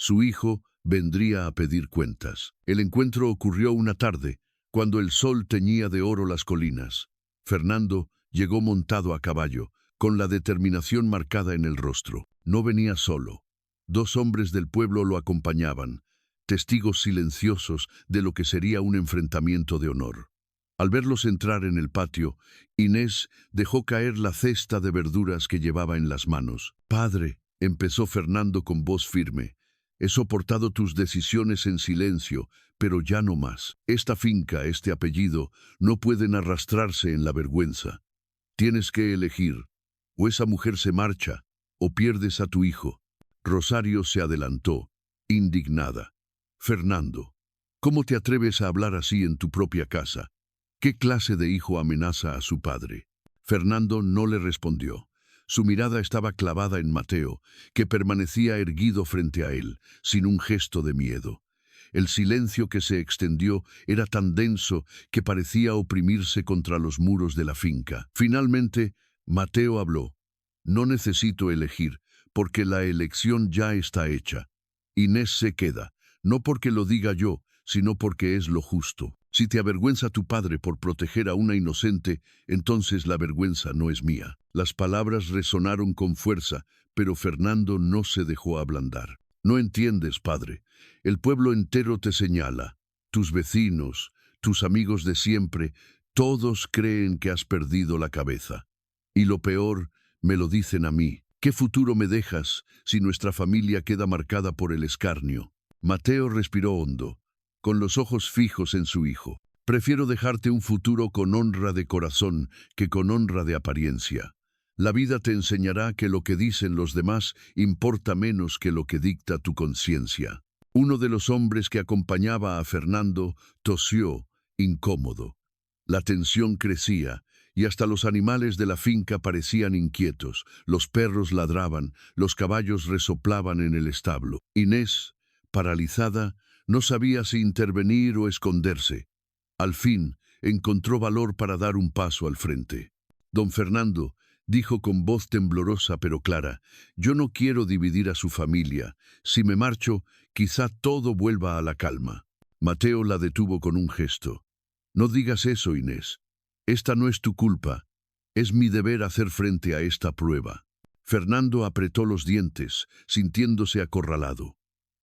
Su hijo vendría a pedir cuentas. El encuentro ocurrió una tarde, cuando el sol teñía de oro las colinas. Fernando llegó montado a caballo, con la determinación marcada en el rostro. No venía solo. 2 hombres del pueblo lo acompañaban, testigos silenciosos de lo que sería un enfrentamiento de honor. Al verlos entrar en el patio, Inés dejó caer la cesta de verduras que llevaba en las manos. «Padre», empezó Fernando con voz firme, «he soportado tus decisiones en silencio, pero ya no más. Esta finca, este apellido, no pueden arrastrarse en la vergüenza. Tienes que elegir, o esa mujer se marcha, o pierdes a tu hijo». Rosario se adelantó, indignada. «Fernando, ¿cómo te atreves a hablar así en tu propia casa? ¿Qué clase de hijo amenaza a su padre?». Fernando no le respondió. Su mirada estaba clavada en Mateo, que permanecía erguido frente a él, sin un gesto de miedo. El silencio que se extendió era tan denso que parecía oprimirse contra los muros de la finca. Finalmente, Mateo habló. «No necesito elegir, porque la elección ya está hecha. Inés se queda, no porque lo diga yo, sino porque es lo justo. Si te avergüenza tu padre por proteger a una inocente, entonces la vergüenza no es mía». Las palabras resonaron con fuerza, pero Fernando no se dejó ablandar. «No entiendes, padre. El pueblo entero te señala. Tus vecinos, tus amigos de siempre, todos creen que has perdido la cabeza. Y lo peor, me lo dicen a mí. ¿Qué futuro me dejas si nuestra familia queda marcada por el escarnio?». Mateo respiró hondo, con los ojos fijos en su hijo. «Prefiero dejarte un futuro con honra de corazón que con honra de apariencia. La vida te enseñará que lo que dicen los demás importa menos que lo que dicta tu conciencia». Uno de los hombres que acompañaba a Fernando tosió, incómodo. La tensión crecía, y hasta los animales de la finca parecían inquietos. Los perros ladraban, los caballos resoplaban en el establo. Inés, paralizada, no sabía si intervenir o esconderse. Al fin, encontró valor para dar un paso al frente. «Don Fernando», dijo con voz temblorosa pero clara, «yo no quiero dividir a su familia. Si me marcho, quizá todo vuelva a la calma». Mateo la detuvo con un gesto. «No digas eso, Inés. Esta no es tu culpa. Es mi deber hacer frente a esta prueba». Fernando apretó los dientes, sintiéndose acorralado.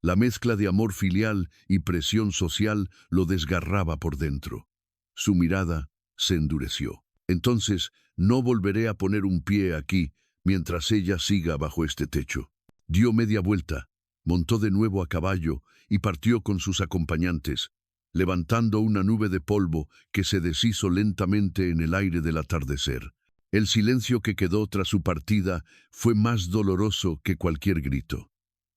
La mezcla de amor filial y presión social lo desgarraba por dentro. Su mirada se endureció. «Entonces, no volveré a poner un pie aquí mientras ella siga bajo este techo». Dio media vuelta, montó de nuevo a caballo y partió con sus acompañantes, levantando una nube de polvo que se deshizo lentamente en el aire del atardecer. El silencio que quedó tras su partida fue más doloroso que cualquier grito.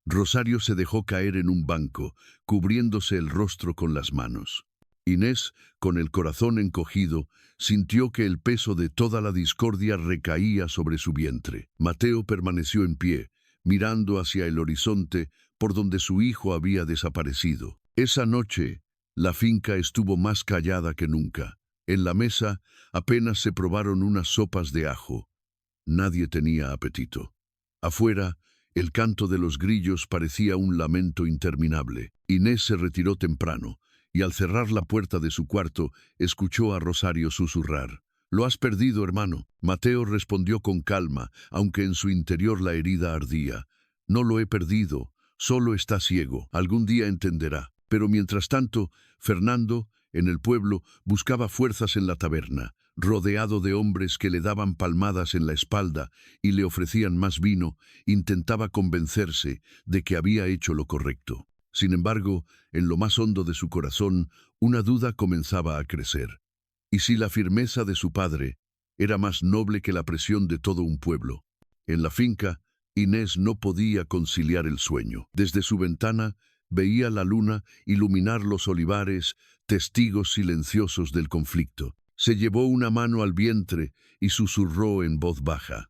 Rosario se dejó caer en un banco, cubriéndose el rostro con las manos. Inés, con el corazón encogido, sintió que el peso de toda la discordia recaía sobre su vientre. Mateo permaneció en pie, mirando hacia el horizonte por donde su hijo había desaparecido. Esa noche, la finca estuvo más callada que nunca. En la mesa apenas se probaron unas sopas de ajo. Nadie tenía apetito. Afuera, el canto de los grillos parecía un lamento interminable. Inés se retiró temprano, y al cerrar la puerta de su cuarto, escuchó a Rosario susurrar. «Lo has perdido, hermano». Mateo respondió con calma, aunque en su interior la herida ardía. «No lo he perdido, Solo está ciego. Algún día entenderá. Pero mientras tanto, Fernando, en el pueblo, buscaba fuerzas en la taberna, rodeado de hombres que le daban palmadas en la espalda y le ofrecían más vino. Intentaba convencerse de que había hecho lo correcto. Sin embargo, en lo más hondo de su corazón, una duda comenzaba a crecer. ¿Y si la firmeza de su padre era más noble que la presión de todo un pueblo? En la finca, Inés no podía conciliar el sueño. Desde su ventana veía la luna iluminar los olivares, testigos silenciosos del conflicto. Se llevó una mano al vientre y susurró en voz baja: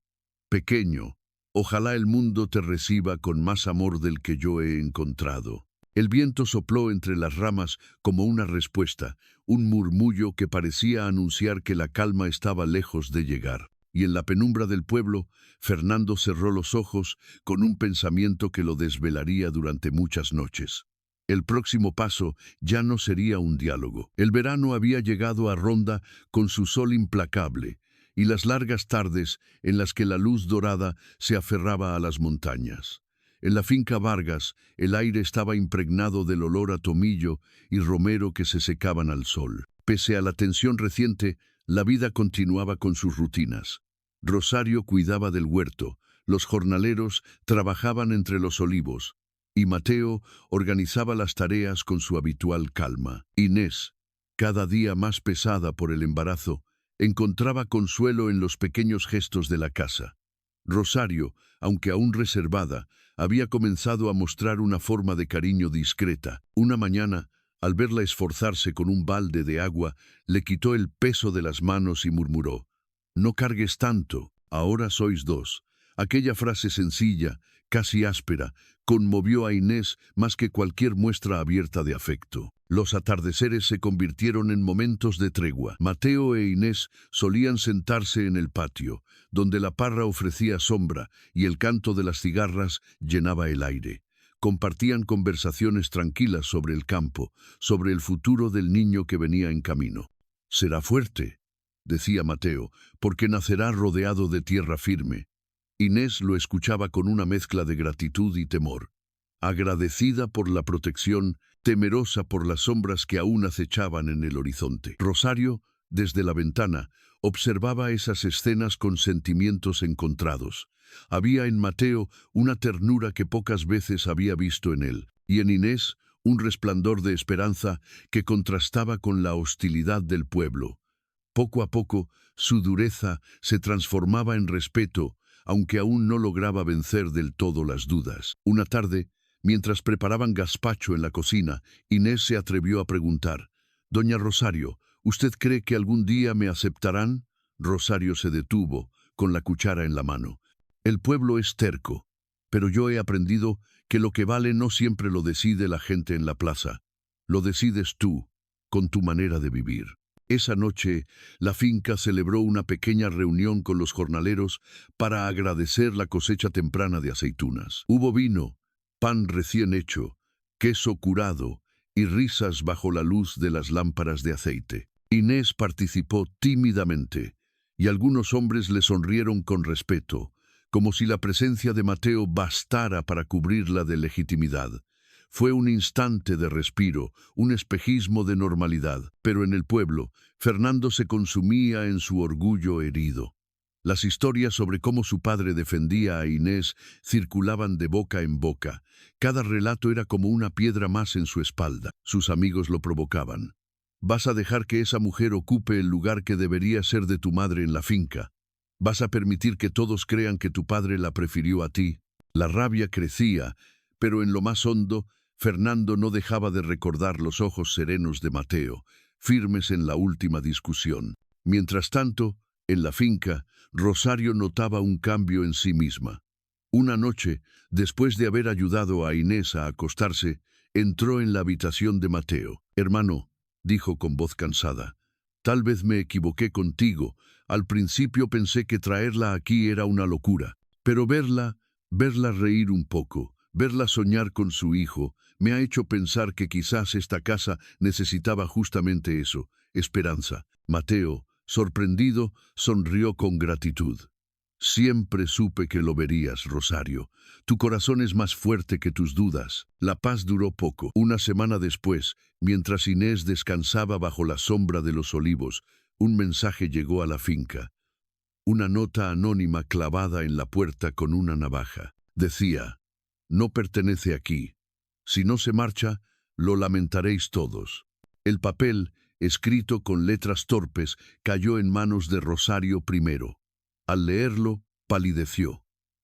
«Pequeño, ojalá el mundo te reciba con más amor del que yo he encontrado». El viento sopló entre las ramas como una respuesta, un murmullo que parecía anunciar que la calma estaba lejos de llegar. Y en la penumbra del pueblo, Fernando cerró los ojos con un pensamiento que lo desvelaría durante muchas noches. El próximo paso ya no sería un diálogo. El verano había llegado a Ronda con su sol implacable y las largas tardes en las que la luz dorada se aferraba a las montañas. En la finca Vargas, el aire estaba impregnado del olor a tomillo y romero que se secaban al sol. Pese a la tensión reciente, la vida continuaba con sus rutinas. Rosario cuidaba del huerto, los jornaleros trabajaban entre los olivos, y Mateo organizaba las tareas con su habitual calma. Inés, cada día más pesada por el embarazo, encontraba consuelo en los pequeños gestos de la casa. Rosario, aunque aún reservada, había comenzado a mostrar una forma de cariño discreta. Una mañana, al verla esforzarse con un balde de agua, le quitó el peso de las manos y murmuró: «No cargues tanto, ahora sois dos». Aquella frase sencilla, casi áspera, conmovió a Inés más que cualquier muestra abierta de afecto. Los atardeceres se convirtieron en momentos de tregua. Mateo e Inés solían sentarse en el patio, donde la parra ofrecía sombra y el canto de las cigarras llenaba el aire. Compartían conversaciones tranquilas sobre el campo, sobre el futuro del niño que venía en camino. «Será fuerte», decía Mateo, «porque nacerá rodeado de tierra firme». Inés lo escuchaba con una mezcla de gratitud y temor. Agradecida por la protección, temerosa por las sombras que aún acechaban en el horizonte. Rosario, desde la ventana, observaba esas escenas con sentimientos encontrados. Había en Mateo una ternura que pocas veces había visto en él, y en Inés un resplandor de esperanza que contrastaba con la hostilidad del pueblo. Poco a poco, su dureza se transformaba en respeto, aunque aún no lograba vencer del todo las dudas. Una tarde, mientras preparaban gazpacho en la cocina, Inés se atrevió a preguntar: «Doña Rosario, ¿usted cree que algún día me aceptarán?». Rosario se detuvo, con la cuchara en la mano. «El pueblo es terco, pero yo he aprendido que lo que vale no siempre lo decide la gente en la plaza. Lo decides tú, con tu manera de vivir». Esa noche, la finca celebró una pequeña reunión con los jornaleros para agradecer la cosecha temprana de aceitunas. Hubo vino, pan recién hecho, queso curado y risas bajo la luz de las lámparas de aceite. Inés participó tímidamente, y algunos hombres le sonrieron con respeto, como si la presencia de Mateo bastara para cubrirla de legitimidad. Fue un instante de respiro, un espejismo de normalidad, pero en el pueblo, Fernando se consumía en su orgullo herido. Las historias sobre cómo su padre defendía a Inés circulaban de boca en boca. Cada relato era como una piedra más en su espalda. Sus amigos lo provocaban. «Vas a dejar que esa mujer ocupe el lugar que debería ser de tu madre en la finca. Vas a permitir que todos crean que tu padre la prefirió a ti». La rabia crecía, pero en lo más hondo, Fernando no dejaba de recordar los ojos serenos de Mateo, firmes en la última discusión. Mientras tanto, en la finca, Rosario notaba un cambio en sí misma. Una noche, después de haber ayudado a Inés a acostarse, entró en la habitación de Mateo. «Hermano», dijo con voz cansada, «tal vez me equivoqué contigo. Al principio pensé que traerla aquí era una locura, pero verla reír un poco, verla soñar con su hijo, me ha hecho pensar que quizás esta casa necesitaba justamente eso, esperanza». Mateo, sorprendido, sonrió con gratitud. Siempre supe que lo verías, Rosario. Tu corazón es más fuerte que tus dudas. La paz duró poco. Una semana después, mientras Inés descansaba bajo la sombra de los olivos, un mensaje llegó a la finca. Una nota anónima clavada en la puerta con una navaja. Decía: no pertenece aquí. Si no se marcha, lo lamentaréis todos. El papel, escrito con letras torpes, cayó en manos de Rosario primero. Al leerlo, palideció.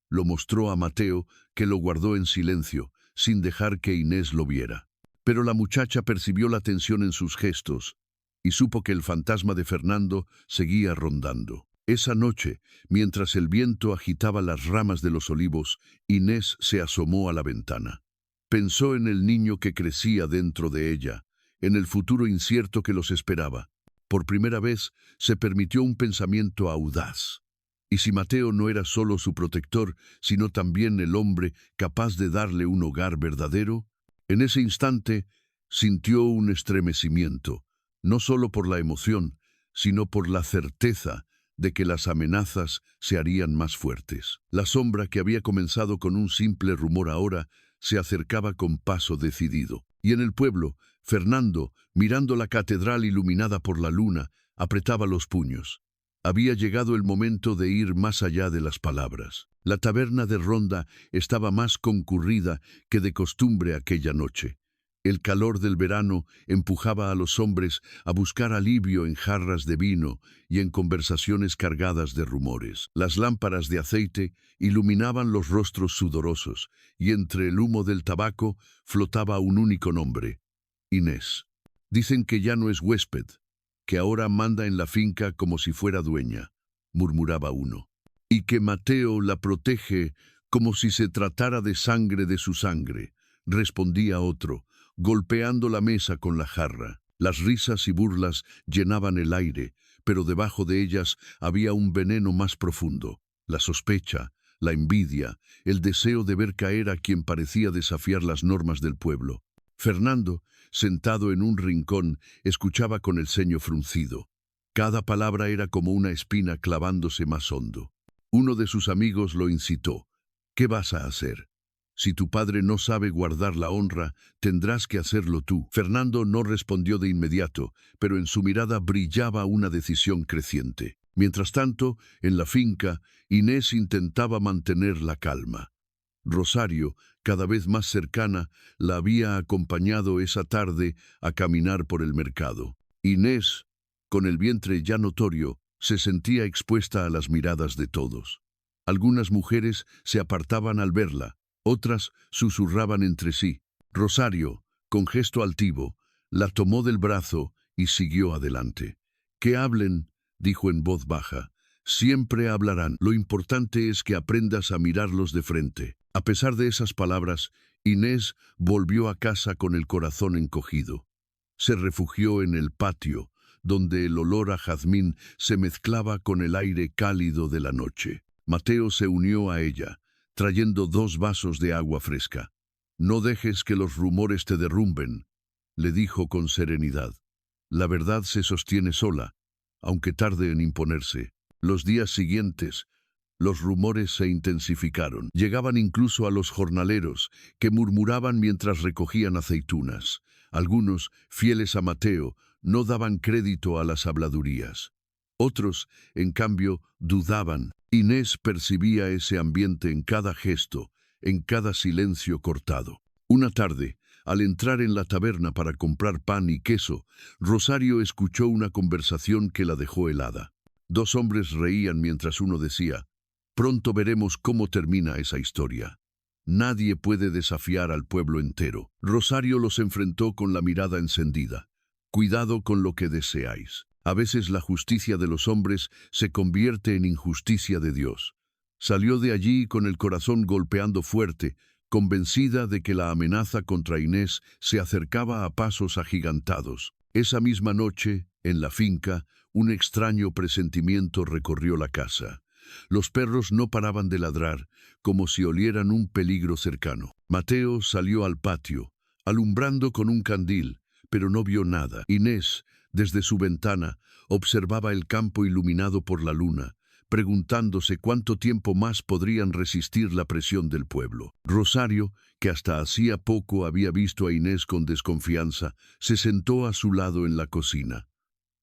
Lo mostró a Mateo, que lo guardó en silencio, sin dejar que Inés lo viera. Pero la muchacha percibió la tensión en sus gestos y supo que el fantasma de Fernando seguía rondando. Esa noche, mientras el viento agitaba las ramas de los olivos, Inés se asomó a la ventana. Pensó en el niño que crecía dentro de ella, en el futuro incierto que los esperaba. Por primera vez se permitió un pensamiento audaz. ¿Y si Mateo no era solo su protector, sino también el hombre capaz de darle un hogar verdadero? En ese instante sintió un estremecimiento, no solo por la emoción, sino por la certeza de que las amenazas se harían más fuertes. La sombra que había comenzado con un simple rumor ahora se acercaba con paso decidido. Y en el pueblo, Fernando, mirando la catedral iluminada por la luna, apretaba los puños. Había llegado el momento de ir más allá de las palabras. La taberna de Ronda estaba más concurrida que de costumbre aquella noche. El calor del verano empujaba a los hombres a buscar alivio en jarras de vino y en conversaciones cargadas de rumores. Las lámparas de aceite iluminaban los rostros sudorosos y entre el humo del tabaco flotaba un único nombre: Inés. Dicen que ya no es huésped, que ahora manda en la finca como si fuera dueña, murmuraba uno, y que Mateo la protege como si se tratara de su sangre, respondía otro, golpeando la mesa con la jarra. Las risas y burlas llenaban el aire, pero debajo de ellas había un veneno más profundo: la sospecha, la envidia, el deseo de ver caer a quien parecía desafiar las normas del pueblo. Fernando, sentado en un rincón, escuchaba con el ceño fruncido. Cada palabra era como una espina clavándose más hondo. Uno de sus amigos lo incitó: ¿qué vas a hacer? Si tu padre no sabe guardar la honra, tendrás que hacerlo tú. Fernando no respondió de inmediato, pero en su mirada brillaba una decisión creciente. Mientras tanto, en la finca, Inés intentaba mantener la calma. Rosario, cada vez más cercana, la había acompañado esa tarde a caminar por el mercado. Inés, con el vientre ya notorio, se sentía expuesta a las miradas de todos. Algunas mujeres se apartaban al verla, otras susurraban entre sí. Rosario, con gesto altivo, la tomó del brazo y siguió adelante. «Que hablen», dijo en voz baja. «Siempre hablarán. Lo importante es que aprendas a mirarlos de frente». A pesar de esas palabras, Inés volvió a casa con el corazón encogido. Se refugió en el patio, donde el olor a jazmín se mezclaba con el aire cálido de la noche. Mateo se unió a ella, trayendo 2 vasos de agua fresca. «No dejes que los rumores te derrumben», le dijo con serenidad. «La verdad se sostiene sola, aunque tarde en imponerse». Los días siguientes, los rumores se intensificaron. Llegaban incluso a los jornaleros, que murmuraban mientras recogían aceitunas. Algunos, fieles a Mateo, no daban crédito a las habladurías. Otros, en cambio, dudaban. Inés percibía ese ambiente en cada gesto, en cada silencio cortado. Una tarde, al entrar en la taberna para comprar pan y queso, Rosario escuchó una conversación que la dejó helada. 2 hombres reían mientras uno decía: «Pronto veremos cómo termina esa historia. Nadie puede desafiar al pueblo entero». Rosario los enfrentó con la mirada encendida. «Cuidado con lo que deseáis. A veces la justicia de los hombres se convierte en injusticia de Dios». Salió de allí con el corazón golpeando fuerte, convencida de que la amenaza contra Inés se acercaba a pasos agigantados. Esa misma noche, en la finca, un extraño presentimiento recorrió la casa. Los perros no paraban de ladrar, como si olieran un peligro cercano. Mateo salió al patio, alumbrando con un candil, pero no vio nada. Inés, desde su ventana, observaba el campo iluminado por la luna, preguntándose cuánto tiempo más podrían resistir la presión del pueblo. Rosario, que hasta hacía poco había visto a Inés con desconfianza, se sentó a su lado en la cocina.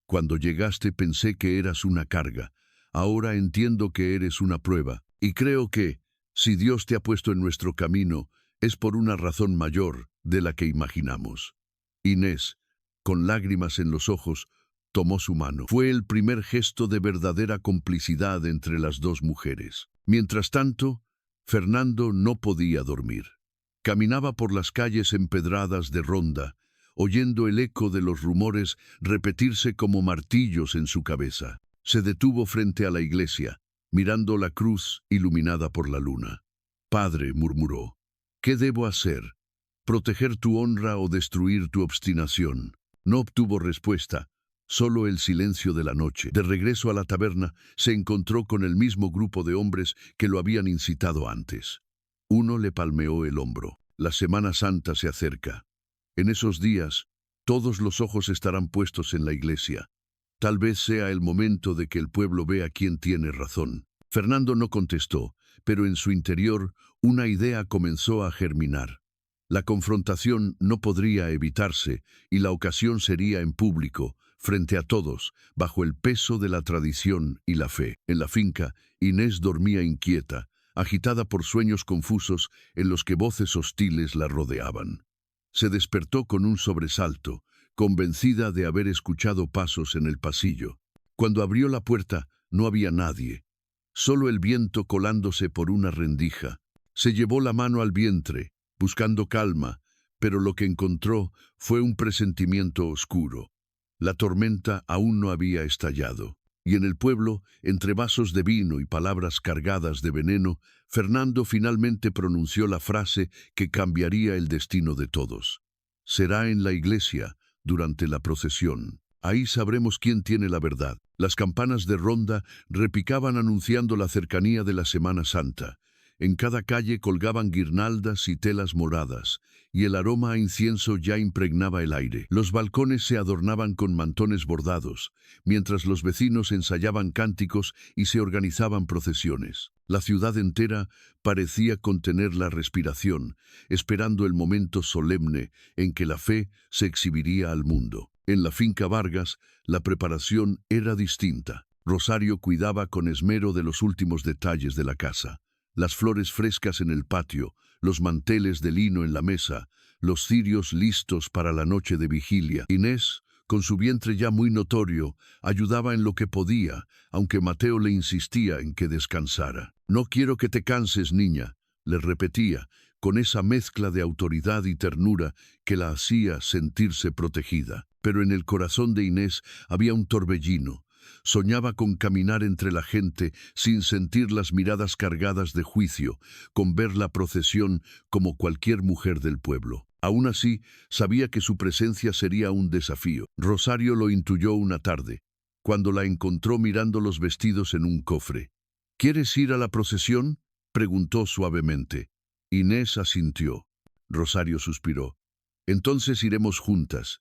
Cuando llegaste pensé que eras una carga. Ahora entiendo que eres una prueba. Y creo que, si Dios te ha puesto en nuestro camino, es por una razón mayor de la que imaginamos. Inés, con lágrimas en los ojos, tomó su mano. Fue el primer gesto de verdadera complicidad entre las dos mujeres. Mientras tanto, Fernando no podía dormir. Caminaba por las calles empedradas de Ronda, oyendo el eco de los rumores repetirse como martillos en su cabeza. Se detuvo frente a la iglesia, mirando la cruz iluminada por la luna. «Padre», murmuró, «¿qué debo hacer? ¿Proteger tu honra o destruir tu obstinación?» No obtuvo respuesta, solo el silencio de la noche. De regreso a la taberna, se encontró con el mismo grupo de hombres que lo habían incitado antes. Uno le palmeó el hombro. «La Semana Santa se acerca. En esos días, todos los ojos estarán puestos en la iglesia. Tal vez sea el momento de que el pueblo vea quién tiene razón». Fernando no contestó, pero en su interior una idea comenzó a germinar. La confrontación no podría evitarse y la ocasión sería en público, frente a todos, bajo el peso de la tradición y la fe. En la finca, Inés dormía inquieta, agitada por sueños confusos en los que voces hostiles la rodeaban. Se despertó con un sobresalto, convencida de haber escuchado pasos en el pasillo. Cuando abrió la puerta, no había nadie, solo el viento colándose por una rendija. Se llevó la mano al vientre, buscando calma, pero lo que encontró fue un presentimiento oscuro. La tormenta aún no había estallado, y en el pueblo, entre vasos de vino y palabras cargadas de veneno, Fernando finalmente pronunció la frase que cambiaría el destino de todos. «Será en la iglesia, durante la procesión. Ahí sabremos quién tiene la verdad». Las campanas de Ronda repicaban anunciando la cercanía de la Semana Santa. En cada calle colgaban guirnaldas y telas moradas, y el aroma a incienso ya impregnaba el aire. Los balcones se adornaban con mantones bordados, mientras los vecinos ensayaban cánticos y se organizaban procesiones. La ciudad entera parecía contener la respiración, esperando el momento solemne en que la fe se exhibiría al mundo. En la finca Vargas, la preparación era distinta. Rosario cuidaba con esmero de los últimos detalles de la casa. Las flores frescas en el patio, los manteles de lino en la mesa, los cirios listos para la noche de vigilia. Inés, con su vientre ya muy notorio, ayudaba en lo que podía, aunque Mateo le insistía en que descansara. «Noquiero que te canses, niña», le repetía, con esa mezcla de autoridad y ternura que la hacía sentirse protegida. Pero en el corazón de Inés había un torbellino. Soñaba con caminar entre la gente sin sentir las miradas cargadas de juicio, con ver la procesión como cualquier mujer del pueblo. Aún así, sabía que su presencia sería un desafío. Rosario lo intuyó una tarde, cuando la encontró mirando los vestidos en un cofre. «¿Quieres ir a la procesión?», preguntó suavemente. Inés asintió. Rosario suspiró. «Entonces iremos juntas.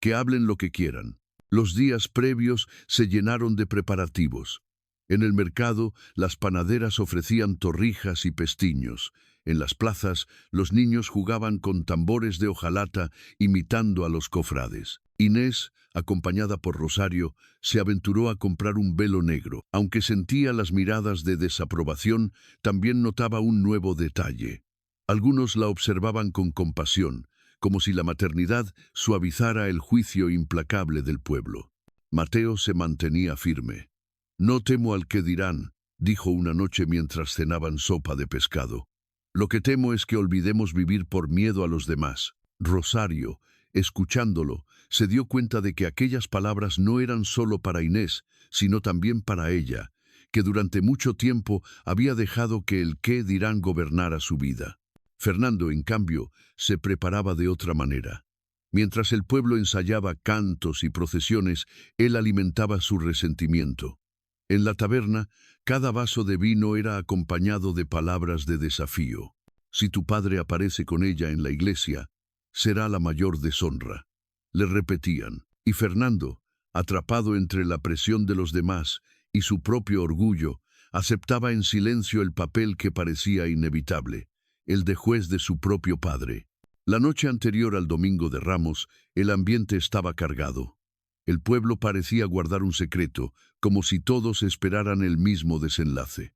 Que hablen lo que quieran». Los días previos se llenaron de preparativos. En el mercado, las panaderas ofrecían torrijas y pestiños. En las plazas, los niños jugaban con tambores de hojalata, imitando a los cofrades. Inés, acompañada por Rosario, se aventuró a comprar un velo negro. Aunque sentía las miradas de desaprobación, también notaba un nuevo detalle. Algunos la observaban con compasión, como si la maternidad suavizara el juicio implacable del pueblo. Mateo se mantenía firme. «No temo al que dirán», dijo una noche mientras cenaban sopa de pescado. «Lo que temo es que olvidemos vivir por miedo a los demás». Rosario, escuchándolo, se dio cuenta de que aquellas palabras no eran solo para Inés, sino también para ella, que durante mucho tiempo había dejado que el qué dirán gobernara su vida. Fernando, en cambio, se preparaba de otra manera. Mientras el pueblo ensayaba cantos y procesiones, él alimentaba su resentimiento. En la taberna, cada vaso de vino era acompañado de palabras de desafío. «Si tu padre aparece con ella en la iglesia, será la mayor deshonra», le repetían. Y Fernando, atrapado entre la presión de los demás y su propio orgullo, Aceptaba en silencio el papel que parecía inevitable, el de juez de su propio padre. La noche anterior al Domingo de Ramos, el ambiente estaba cargado. El pueblo parecía guardar un secreto, como si todos esperaran el mismo desenlace.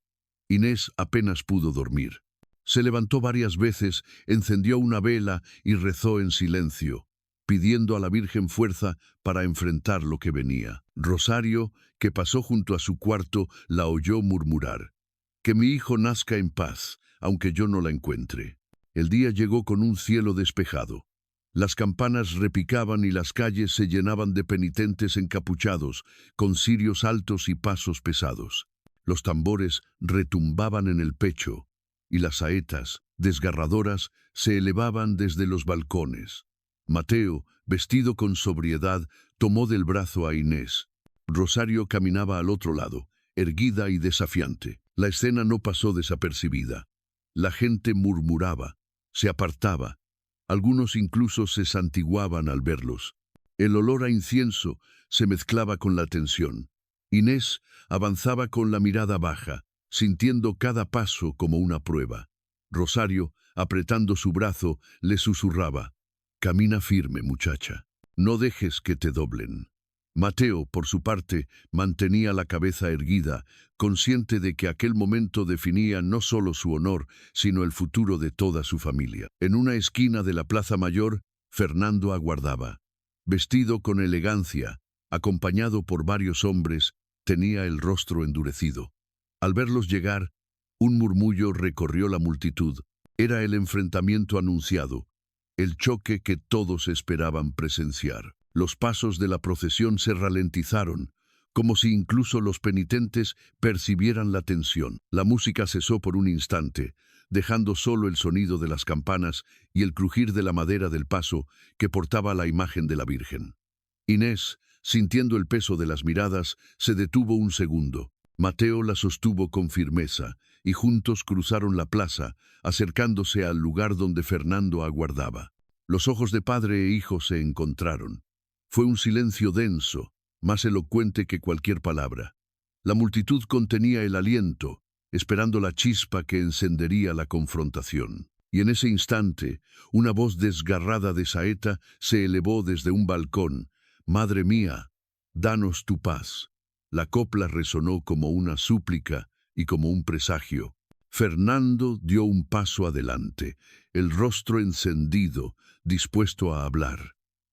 Inés apenas pudo dormir. Se levantó varias veces, encendió una vela y rezó en silencio, pidiendo a la Virgen fuerza para enfrentar lo que venía. Rosario, que pasó junto a su cuarto, la oyó murmurar: «Que mi hijo nazca en paz, aunque yo no la encuentre». El día llegó con un cielo despejado. Las campanas repicaban y las calles se llenaban de penitentes encapuchados, con cirios altos y pasos pesados. Los tambores retumbaban en el pecho, y las saetas, desgarradoras, se elevaban desde los balcones. Mateo, vestido con sobriedad, tomó del brazo a Inés. Rosario caminaba al otro lado, erguida y desafiante. La escena no pasó desapercibida. La gente murmuraba, se apartaba. Algunos incluso se santiguaban al verlos. El olor a incienso se mezclaba con la tensión. Inés avanzaba con la mirada baja, sintiendo cada paso como una prueba. Rosario, apretando su brazo, le susurraba: «Camina firme, muchacha. No dejes que te doblen». Mateo, por su parte, mantenía la cabeza erguida, consciente de que aquel momento definía no solo su honor, sino el futuro de toda su familia. En una esquina de la Plaza Mayor, Fernando aguardaba. Vestido con elegancia, acompañado por varios hombres, tenía el rostro endurecido. Al verlos llegar, un murmullo recorrió la multitud. Era el enfrentamiento anunciado, el choque que todos esperaban presenciar. Los pasos de la procesión se ralentizaron, como si incluso los penitentes percibieran la tensión. La música cesó por un instante, dejando solo el sonido de las campanas y el crujir de la madera del paso que portaba la imagen de la Virgen. Inés, sintiendo el peso de las miradas, se detuvo un segundo. Mateo la sostuvo con firmeza, y juntos cruzaron la plaza, acercándose al lugar donde Fernando aguardaba. Los ojos de padre e hijo se encontraron. Fue un silencio denso, más elocuente que cualquier palabra. La multitud contenía el aliento, esperando la chispa que encendería la confrontación. Y en ese instante, una voz desgarrada de saeta se elevó desde un balcón: «Madre mía, danos tu paz». La copla resonó como una súplica y como un presagio. Fernando dio un paso adelante, el rostro encendido, dispuesto a hablar.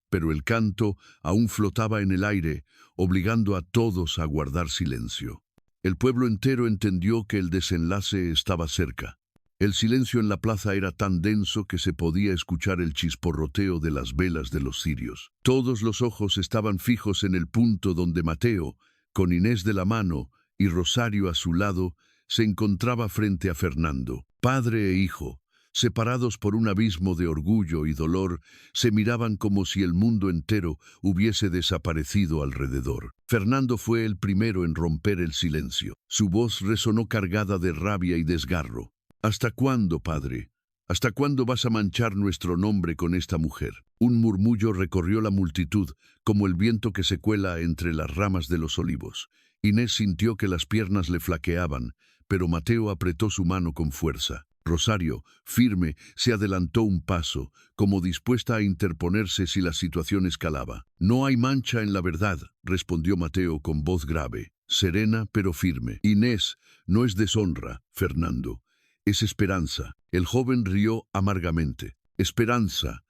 Pero el canto aún flotaba en el aire, obligando a todos a guardar silencio. El pueblo entero entendió que el desenlace estaba cerca. El silencio en la plaza era tan denso que se podía escuchar el chisporroteo de las velas de los cirios. Todos los ojos estaban fijos en el punto donde Mateo, con Inés de la mano y Rosario a su lado, se encontraba frente a Fernando. Padre e hijo, separados por un abismo de orgullo y dolor, se miraban como si el mundo entero hubiese desaparecido alrededor. Fernando fue el primero en romper el silencio. Su voz resonó cargada de rabia y desgarro. «¿Hasta cuándo, padre? ¿Hasta cuándo vas a manchar nuestro nombre con esta mujer?». Un murmullo recorrió la multitud, como el viento que se cuela entre las ramas de los olivos. Inés sintió que las piernas le flaqueaban, pero Mateo apretó su mano con fuerza. Rosario, firme, se adelantó un paso, como dispuesta a interponerse si la situación escalaba. «No hay mancha en la verdad», respondió Mateo con voz grave, serena pero firme. «Inés, no es deshonra, Fernando, es esperanza». El joven rió amargamente. «Esperanza.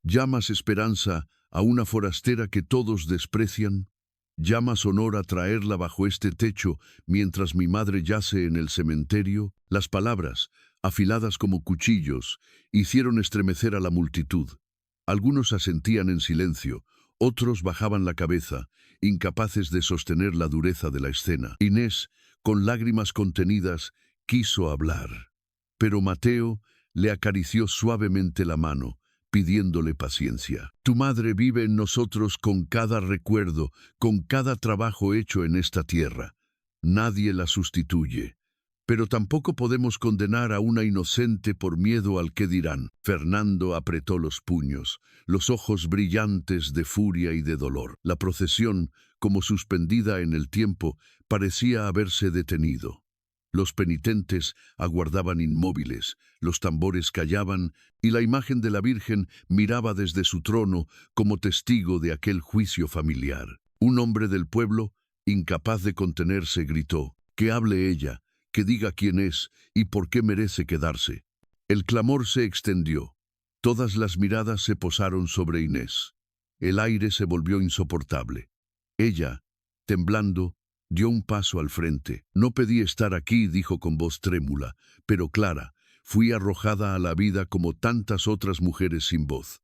¿Llamas esperanza a una forastera que todos desprecian? ¿Llamas honor a traerla bajo este techo mientras mi madre yace en el cementerio?». Las palabras, afiladas como cuchillos, hicieron estremecer a la multitud. Algunos asentían en silencio, otros bajaban la cabeza, incapaces de sostener la dureza de la escena. Inés, con lágrimas contenidas, quiso hablar, pero Mateo le acarició suavemente la mano, pidiéndole paciencia. «Tu madre vive en nosotros con cada recuerdo, con cada trabajo hecho en esta tierra. Nadie la sustituye. Pero tampoco podemos condenar a una inocente por miedo al que dirán». Fernando apretó los puños, los ojos brillantes de furia y de dolor. La procesión, como suspendida en el tiempo, parecía haberse detenido. Los penitentes aguardaban inmóviles, los tambores callaban y la imagen de la Virgen miraba desde su trono como testigo de aquel juicio familiar. Un hombre del pueblo, incapaz de contenerse, gritó: «Que hable ella, que diga quién es y por qué merece quedarse». El clamor se extendió. Todas las miradas se posaron sobre Inés. El aire se volvió insoportable. Ella, temblando, dio un paso al frente. «No pedí estar aquí», dijo con voz trémula, pero clara. «Fui arrojada a la vida como tantas otras mujeres sin voz.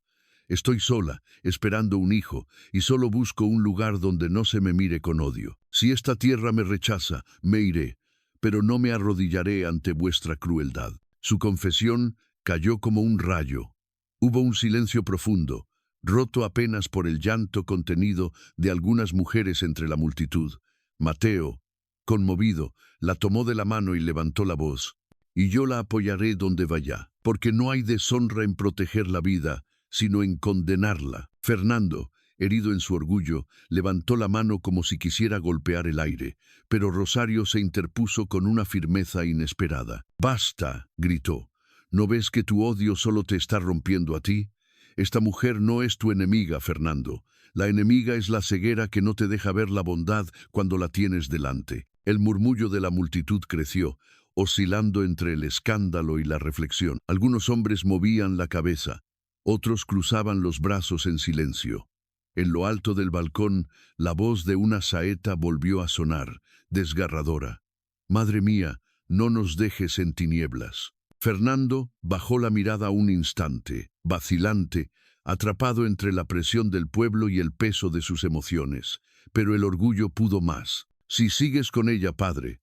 Estoy sola, esperando un hijo, y solo busco un lugar donde no se me mire con odio. Si esta tierra me rechaza, me iré, pero no me arrodillaré ante vuestra crueldad». Su confesión cayó como un rayo. Hubo un silencio profundo, roto apenas por el llanto contenido de algunas mujeres entre la multitud. Mateo, conmovido, la tomó de la mano y levantó la voz: «Y yo la apoyaré donde vaya, porque no hay deshonra en proteger la vida, sino en condenarla». Fernando, herido en su orgullo, levantó la mano como si quisiera golpear el aire, pero Rosario se interpuso con una firmeza inesperada. «Basta», gritó. «¿No ves que tu odio solo te está rompiendo a ti? Esta mujer no es tu enemiga, Fernando. La enemiga es la ceguera que no te deja ver la bondad cuando la tienes delante». El murmullo de la multitud creció, oscilando entre el escándalo y la reflexión. Algunos hombres movían la cabeza, otros cruzaban los brazos en silencio. En lo alto del balcón, la voz de una saeta volvió a sonar, desgarradora: «Madre mía, no nos dejes en tinieblas». Fernando bajó la mirada un instante, vacilante, atrapado entre la presión del pueblo y el peso de sus emociones. Pero el orgullo pudo más. «Si sigues con ella, padre,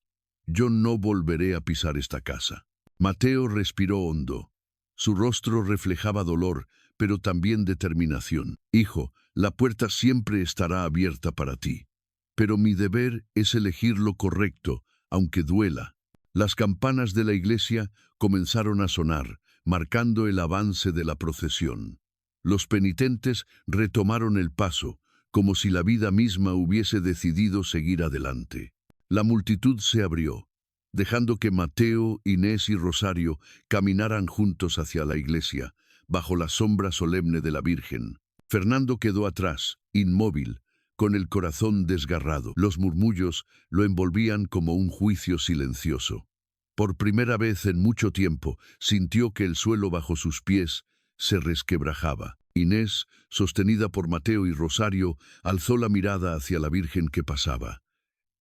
yo no volveré a pisar esta casa». Mateo respiró hondo. Su rostro reflejaba dolor, pero también determinación. «Hijo, la puerta siempre estará abierta para ti. Pero mi deber es elegir lo correcto, aunque duela». Las campanas de la iglesia comenzaron a sonar, marcando el avance de la procesión. Los penitentes retomaron el paso, como si la vida misma hubiese decidido seguir adelante. La multitud se abrió, dejando que Mateo, Inés y Rosario caminaran juntos hacia la iglesia, bajo la sombra solemne de la Virgen. Fernando quedó atrás, inmóvil, con el corazón desgarrado. Los murmullos lo envolvían como un juicio silencioso. Por primera vez en mucho tiempo sintió que el suelo bajo sus pies se resquebrajaba. Inés, sostenida por Mateo y Rosario, alzó la mirada hacia la Virgen que pasaba.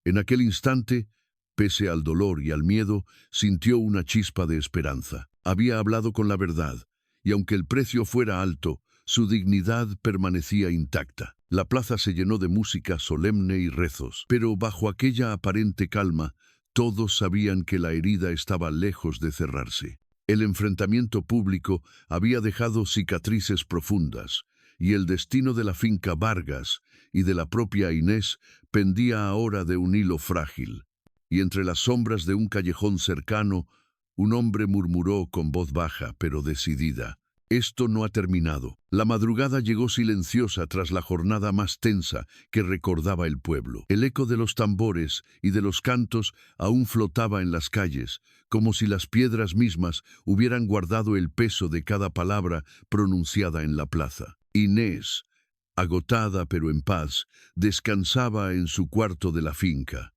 En aquel instante, pese al dolor y al miedo, sintió una chispa de esperanza. Había hablado con la verdad, y aunque el precio fuera alto, su dignidad permanecía intacta. La plaza se llenó de música solemne y rezos, pero bajo aquella aparente calma, todos sabían que la herida estaba lejos de cerrarse. El enfrentamiento público había dejado cicatrices profundas, y el destino de la finca Vargas y de la propia Inés pendía ahora de un hilo frágil. Y entre las sombras de un callejón cercano, un hombre murmuró con voz baja pero decidida: «Esto no ha terminado». La madrugada llegó silenciosa tras la jornada más tensa que recordaba el pueblo. El eco de los tambores y de los cantos aún flotaba en las calles, como si las piedras mismas hubieran guardado el peso de cada palabra pronunciada en la plaza. Inés, agotada pero en paz, descansaba en su cuarto de la finca.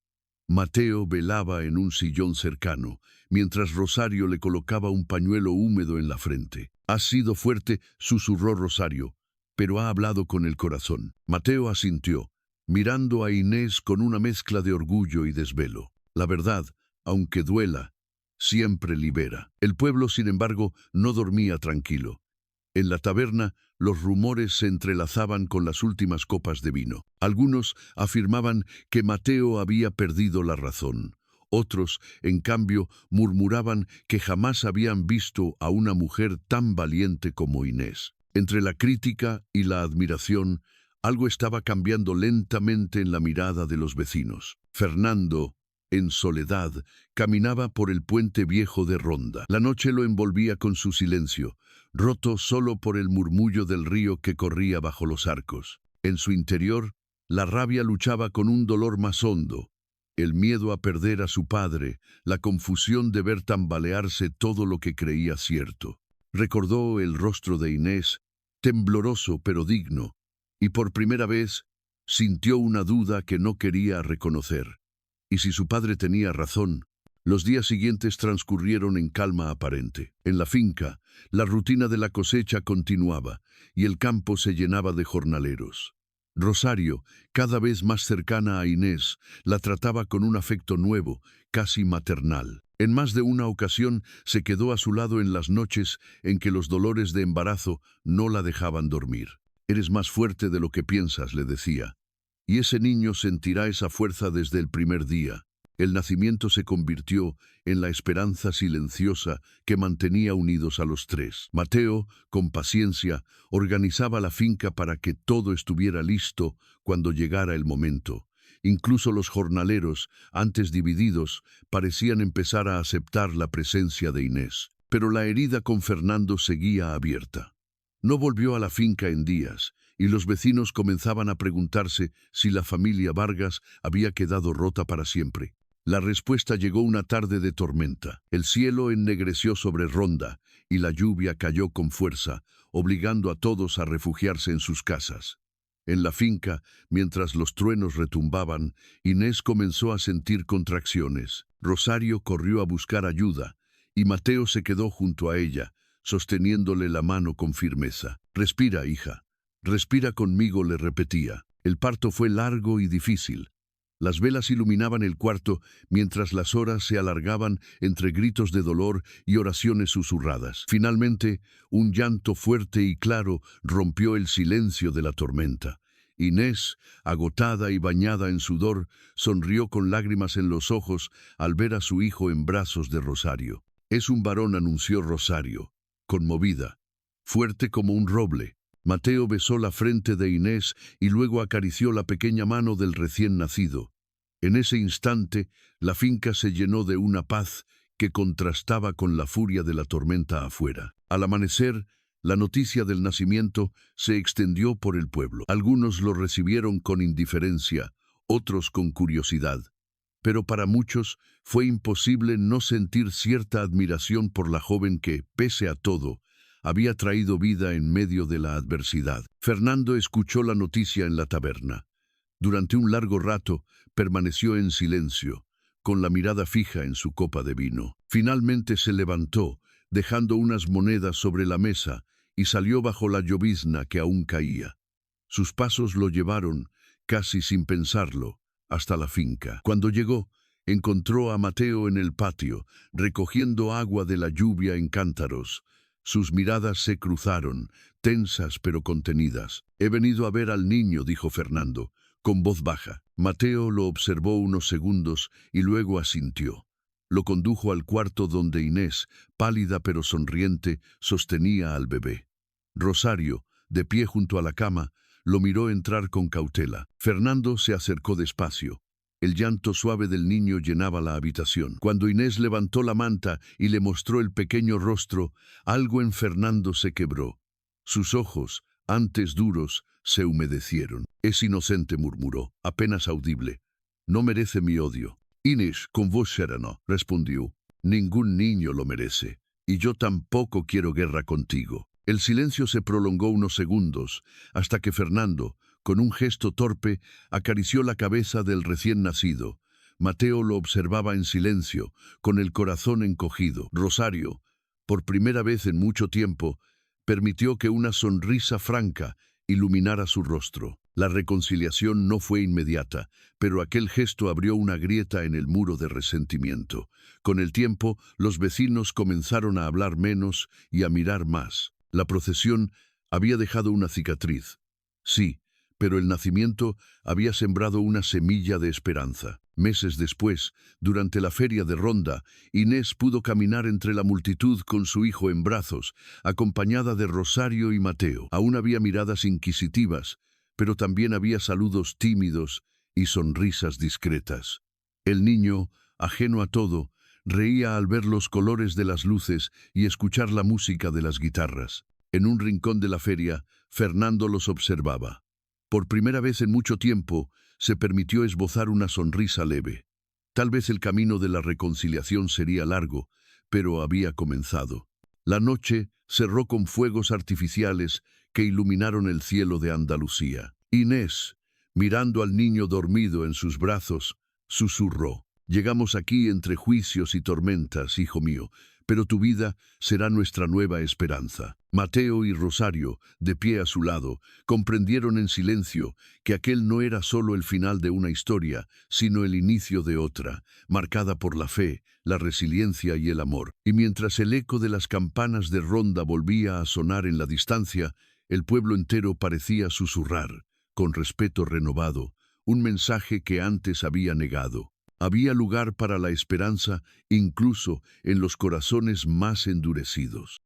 Mateo velaba en un sillón cercano, mientras Rosario le colocaba un pañuelo húmedo en la frente. «Has sido fuerte», susurró Rosario, «pero ha hablado con el corazón». Mateo asintió, mirando a Inés con una mezcla de orgullo y desvelo. La verdad, aunque duela, siempre libera. El pueblo, sin embargo, no dormía tranquilo. En la taberna, los rumores se entrelazaban con las últimas copas de vino. Algunos afirmaban que Mateo había perdido la razón. Otros, en cambio, murmuraban que jamás habían visto a una mujer tan valiente como Inés. Entre la crítica y la admiración, algo estaba cambiando lentamente en la mirada de los vecinos. Fernando, en soledad, caminaba por el puente viejo de Ronda. La noche lo envolvía con su silencio, roto solo por el murmullo del río que corría bajo los arcos. En su interior, la rabia luchaba con un dolor más hondo, El miedo a perder a su padre, la confusión de ver tambalearse todo lo que creía cierto. Recordó el rostro de Inés, tembloroso pero digno, y por primera vez sintió una duda que no quería reconocer. Y si su padre tenía razón, los días siguientes transcurrieron en calma aparente. En la finca, la rutina de la cosecha continuaba y el campo se llenaba de jornaleros. Rosario, cada vez más cercana a Inés, la trataba con un afecto nuevo, casi maternal. En más de una ocasión se quedó a su lado en las noches en que los dolores de embarazo no la dejaban dormir. «Eres más fuerte de lo que piensas», le decía, «y ese niño sentirá esa fuerza desde el primer día». El nacimiento se convirtió en la esperanza silenciosa que mantenía unidos a los tres. Mateo, con paciencia, organizaba la finca para que todo estuviera listo cuando llegara el momento. Incluso los jornaleros, antes divididos, parecían empezar a aceptar la presencia de Inés. Pero la herida con Fernando seguía abierta. No volvió a la finca en días, y los vecinos comenzaban a preguntarse si la familia Vargas había quedado rota para siempre. La respuesta llegó una tarde de tormenta. El cielo ennegreció sobre Ronda y la lluvia cayó con fuerza, obligando a todos a refugiarse en sus casas. En la finca, mientras los truenos retumbaban, Inés comenzó a sentir contracciones. Rosario corrió a buscar ayuda y Mateo se quedó junto a ella, sosteniéndole la mano con firmeza. «Respira, hija. Respira conmigo», le repetía. El parto fue largo y difícil. Las velas iluminaban el cuarto mientras las horas se alargaban entre gritos de dolor y oraciones susurradas. Finalmente, un llanto fuerte y claro rompió el silencio de la tormenta. Inés, agotada y bañada en sudor, sonrió con lágrimas en los ojos al ver a su hijo en brazos de Rosario. «Es un varón», anunció Rosario, conmovida, fuerte como un roble. Mateo besó la frente de Inés y luego acarició la pequeña mano del recién nacido. En ese instante, la finca se llenó de una paz que contrastaba con la furia de la tormenta afuera. Al amanecer, la noticia del nacimiento se extendió por el pueblo. Algunos lo recibieron con indiferencia, otros con curiosidad. Pero para muchos fue imposible no sentir cierta admiración por la joven que, pese a todo, había traído vida en medio de la adversidad. Fernando escuchó la noticia en la taberna. Durante un largo rato permaneció en silencio, con la mirada fija en su copa de vino. Finalmente se levantó, dejando unas monedas sobre la mesa, y salió bajo la llovizna que aún caía. Sus pasos lo llevaron, casi sin pensarlo, hasta la finca. Cuando llegó, encontró a Mateo en el patio, recogiendo agua de la lluvia en cántaros. Sus miradas se cruzaron, tensas pero contenidas. «He venido a ver al niño», dijo Fernando, con voz baja. Mateo lo observó unos segundos y luego asintió. Lo condujo al cuarto donde Inés, pálida pero sonriente, sostenía al bebé. Rosario, de pie junto a la cama, lo miró entrar con cautela. Fernando se acercó despacio. El llanto suave del niño llenaba la habitación. Cuando Inés levantó la manta y le mostró el pequeño rostro, algo en Fernando se quebró. Sus ojos, antes duros, se humedecieron. «Es inocente», murmuró, apenas audible. «No merece mi odio». «Inés», con voz serena, respondió, «ningún niño lo merece, y yo tampoco quiero guerra contigo». El silencio se prolongó unos segundos, hasta que Fernando, con un gesto torpe, acarició la cabeza del recién nacido. Mateo lo observaba en silencio, con el corazón encogido. Rosario, por primera vez en mucho tiempo, permitió que una sonrisa franca iluminara su rostro. La reconciliación no fue inmediata, pero aquel gesto abrió una grieta en el muro de resentimiento. Con el tiempo, los vecinos comenzaron a hablar menos y a mirar más. La procesión había dejado una cicatriz. Sí, pero el nacimiento había sembrado una semilla de esperanza. Meses después, durante la feria de Ronda, Inés pudo caminar entre la multitud con su hijo en brazos, acompañada de Rosario y Mateo. Aún había miradas inquisitivas, pero también había saludos tímidos y sonrisas discretas. El niño, ajeno a todo, reía al ver los colores de las luces y escuchar la música de las guitarras. En un rincón de la feria, Fernando los observaba. Por primera vez en mucho tiempo, se permitió esbozar una sonrisa leve. Tal vez el camino de la reconciliación sería largo, pero había comenzado. La noche cerró con fuegos artificiales que iluminaron el cielo de Andalucía. Inés, mirando al niño dormido en sus brazos, susurró: «Llegamos aquí entre juicios y tormentas, hijo mío, pero tu vida será nuestra nueva esperanza». Mateo y Rosario, de pie a su lado, comprendieron en silencio que aquel no era solo el final de una historia, sino el inicio de otra, marcada por la fe, la resiliencia y el amor. Y mientras el eco de las campanas de ronda volvía a sonar en la distancia, el pueblo entero parecía susurrar, con respeto renovado, un mensaje que antes había negado. Había lugar para la esperanza incluso en los corazones más endurecidos.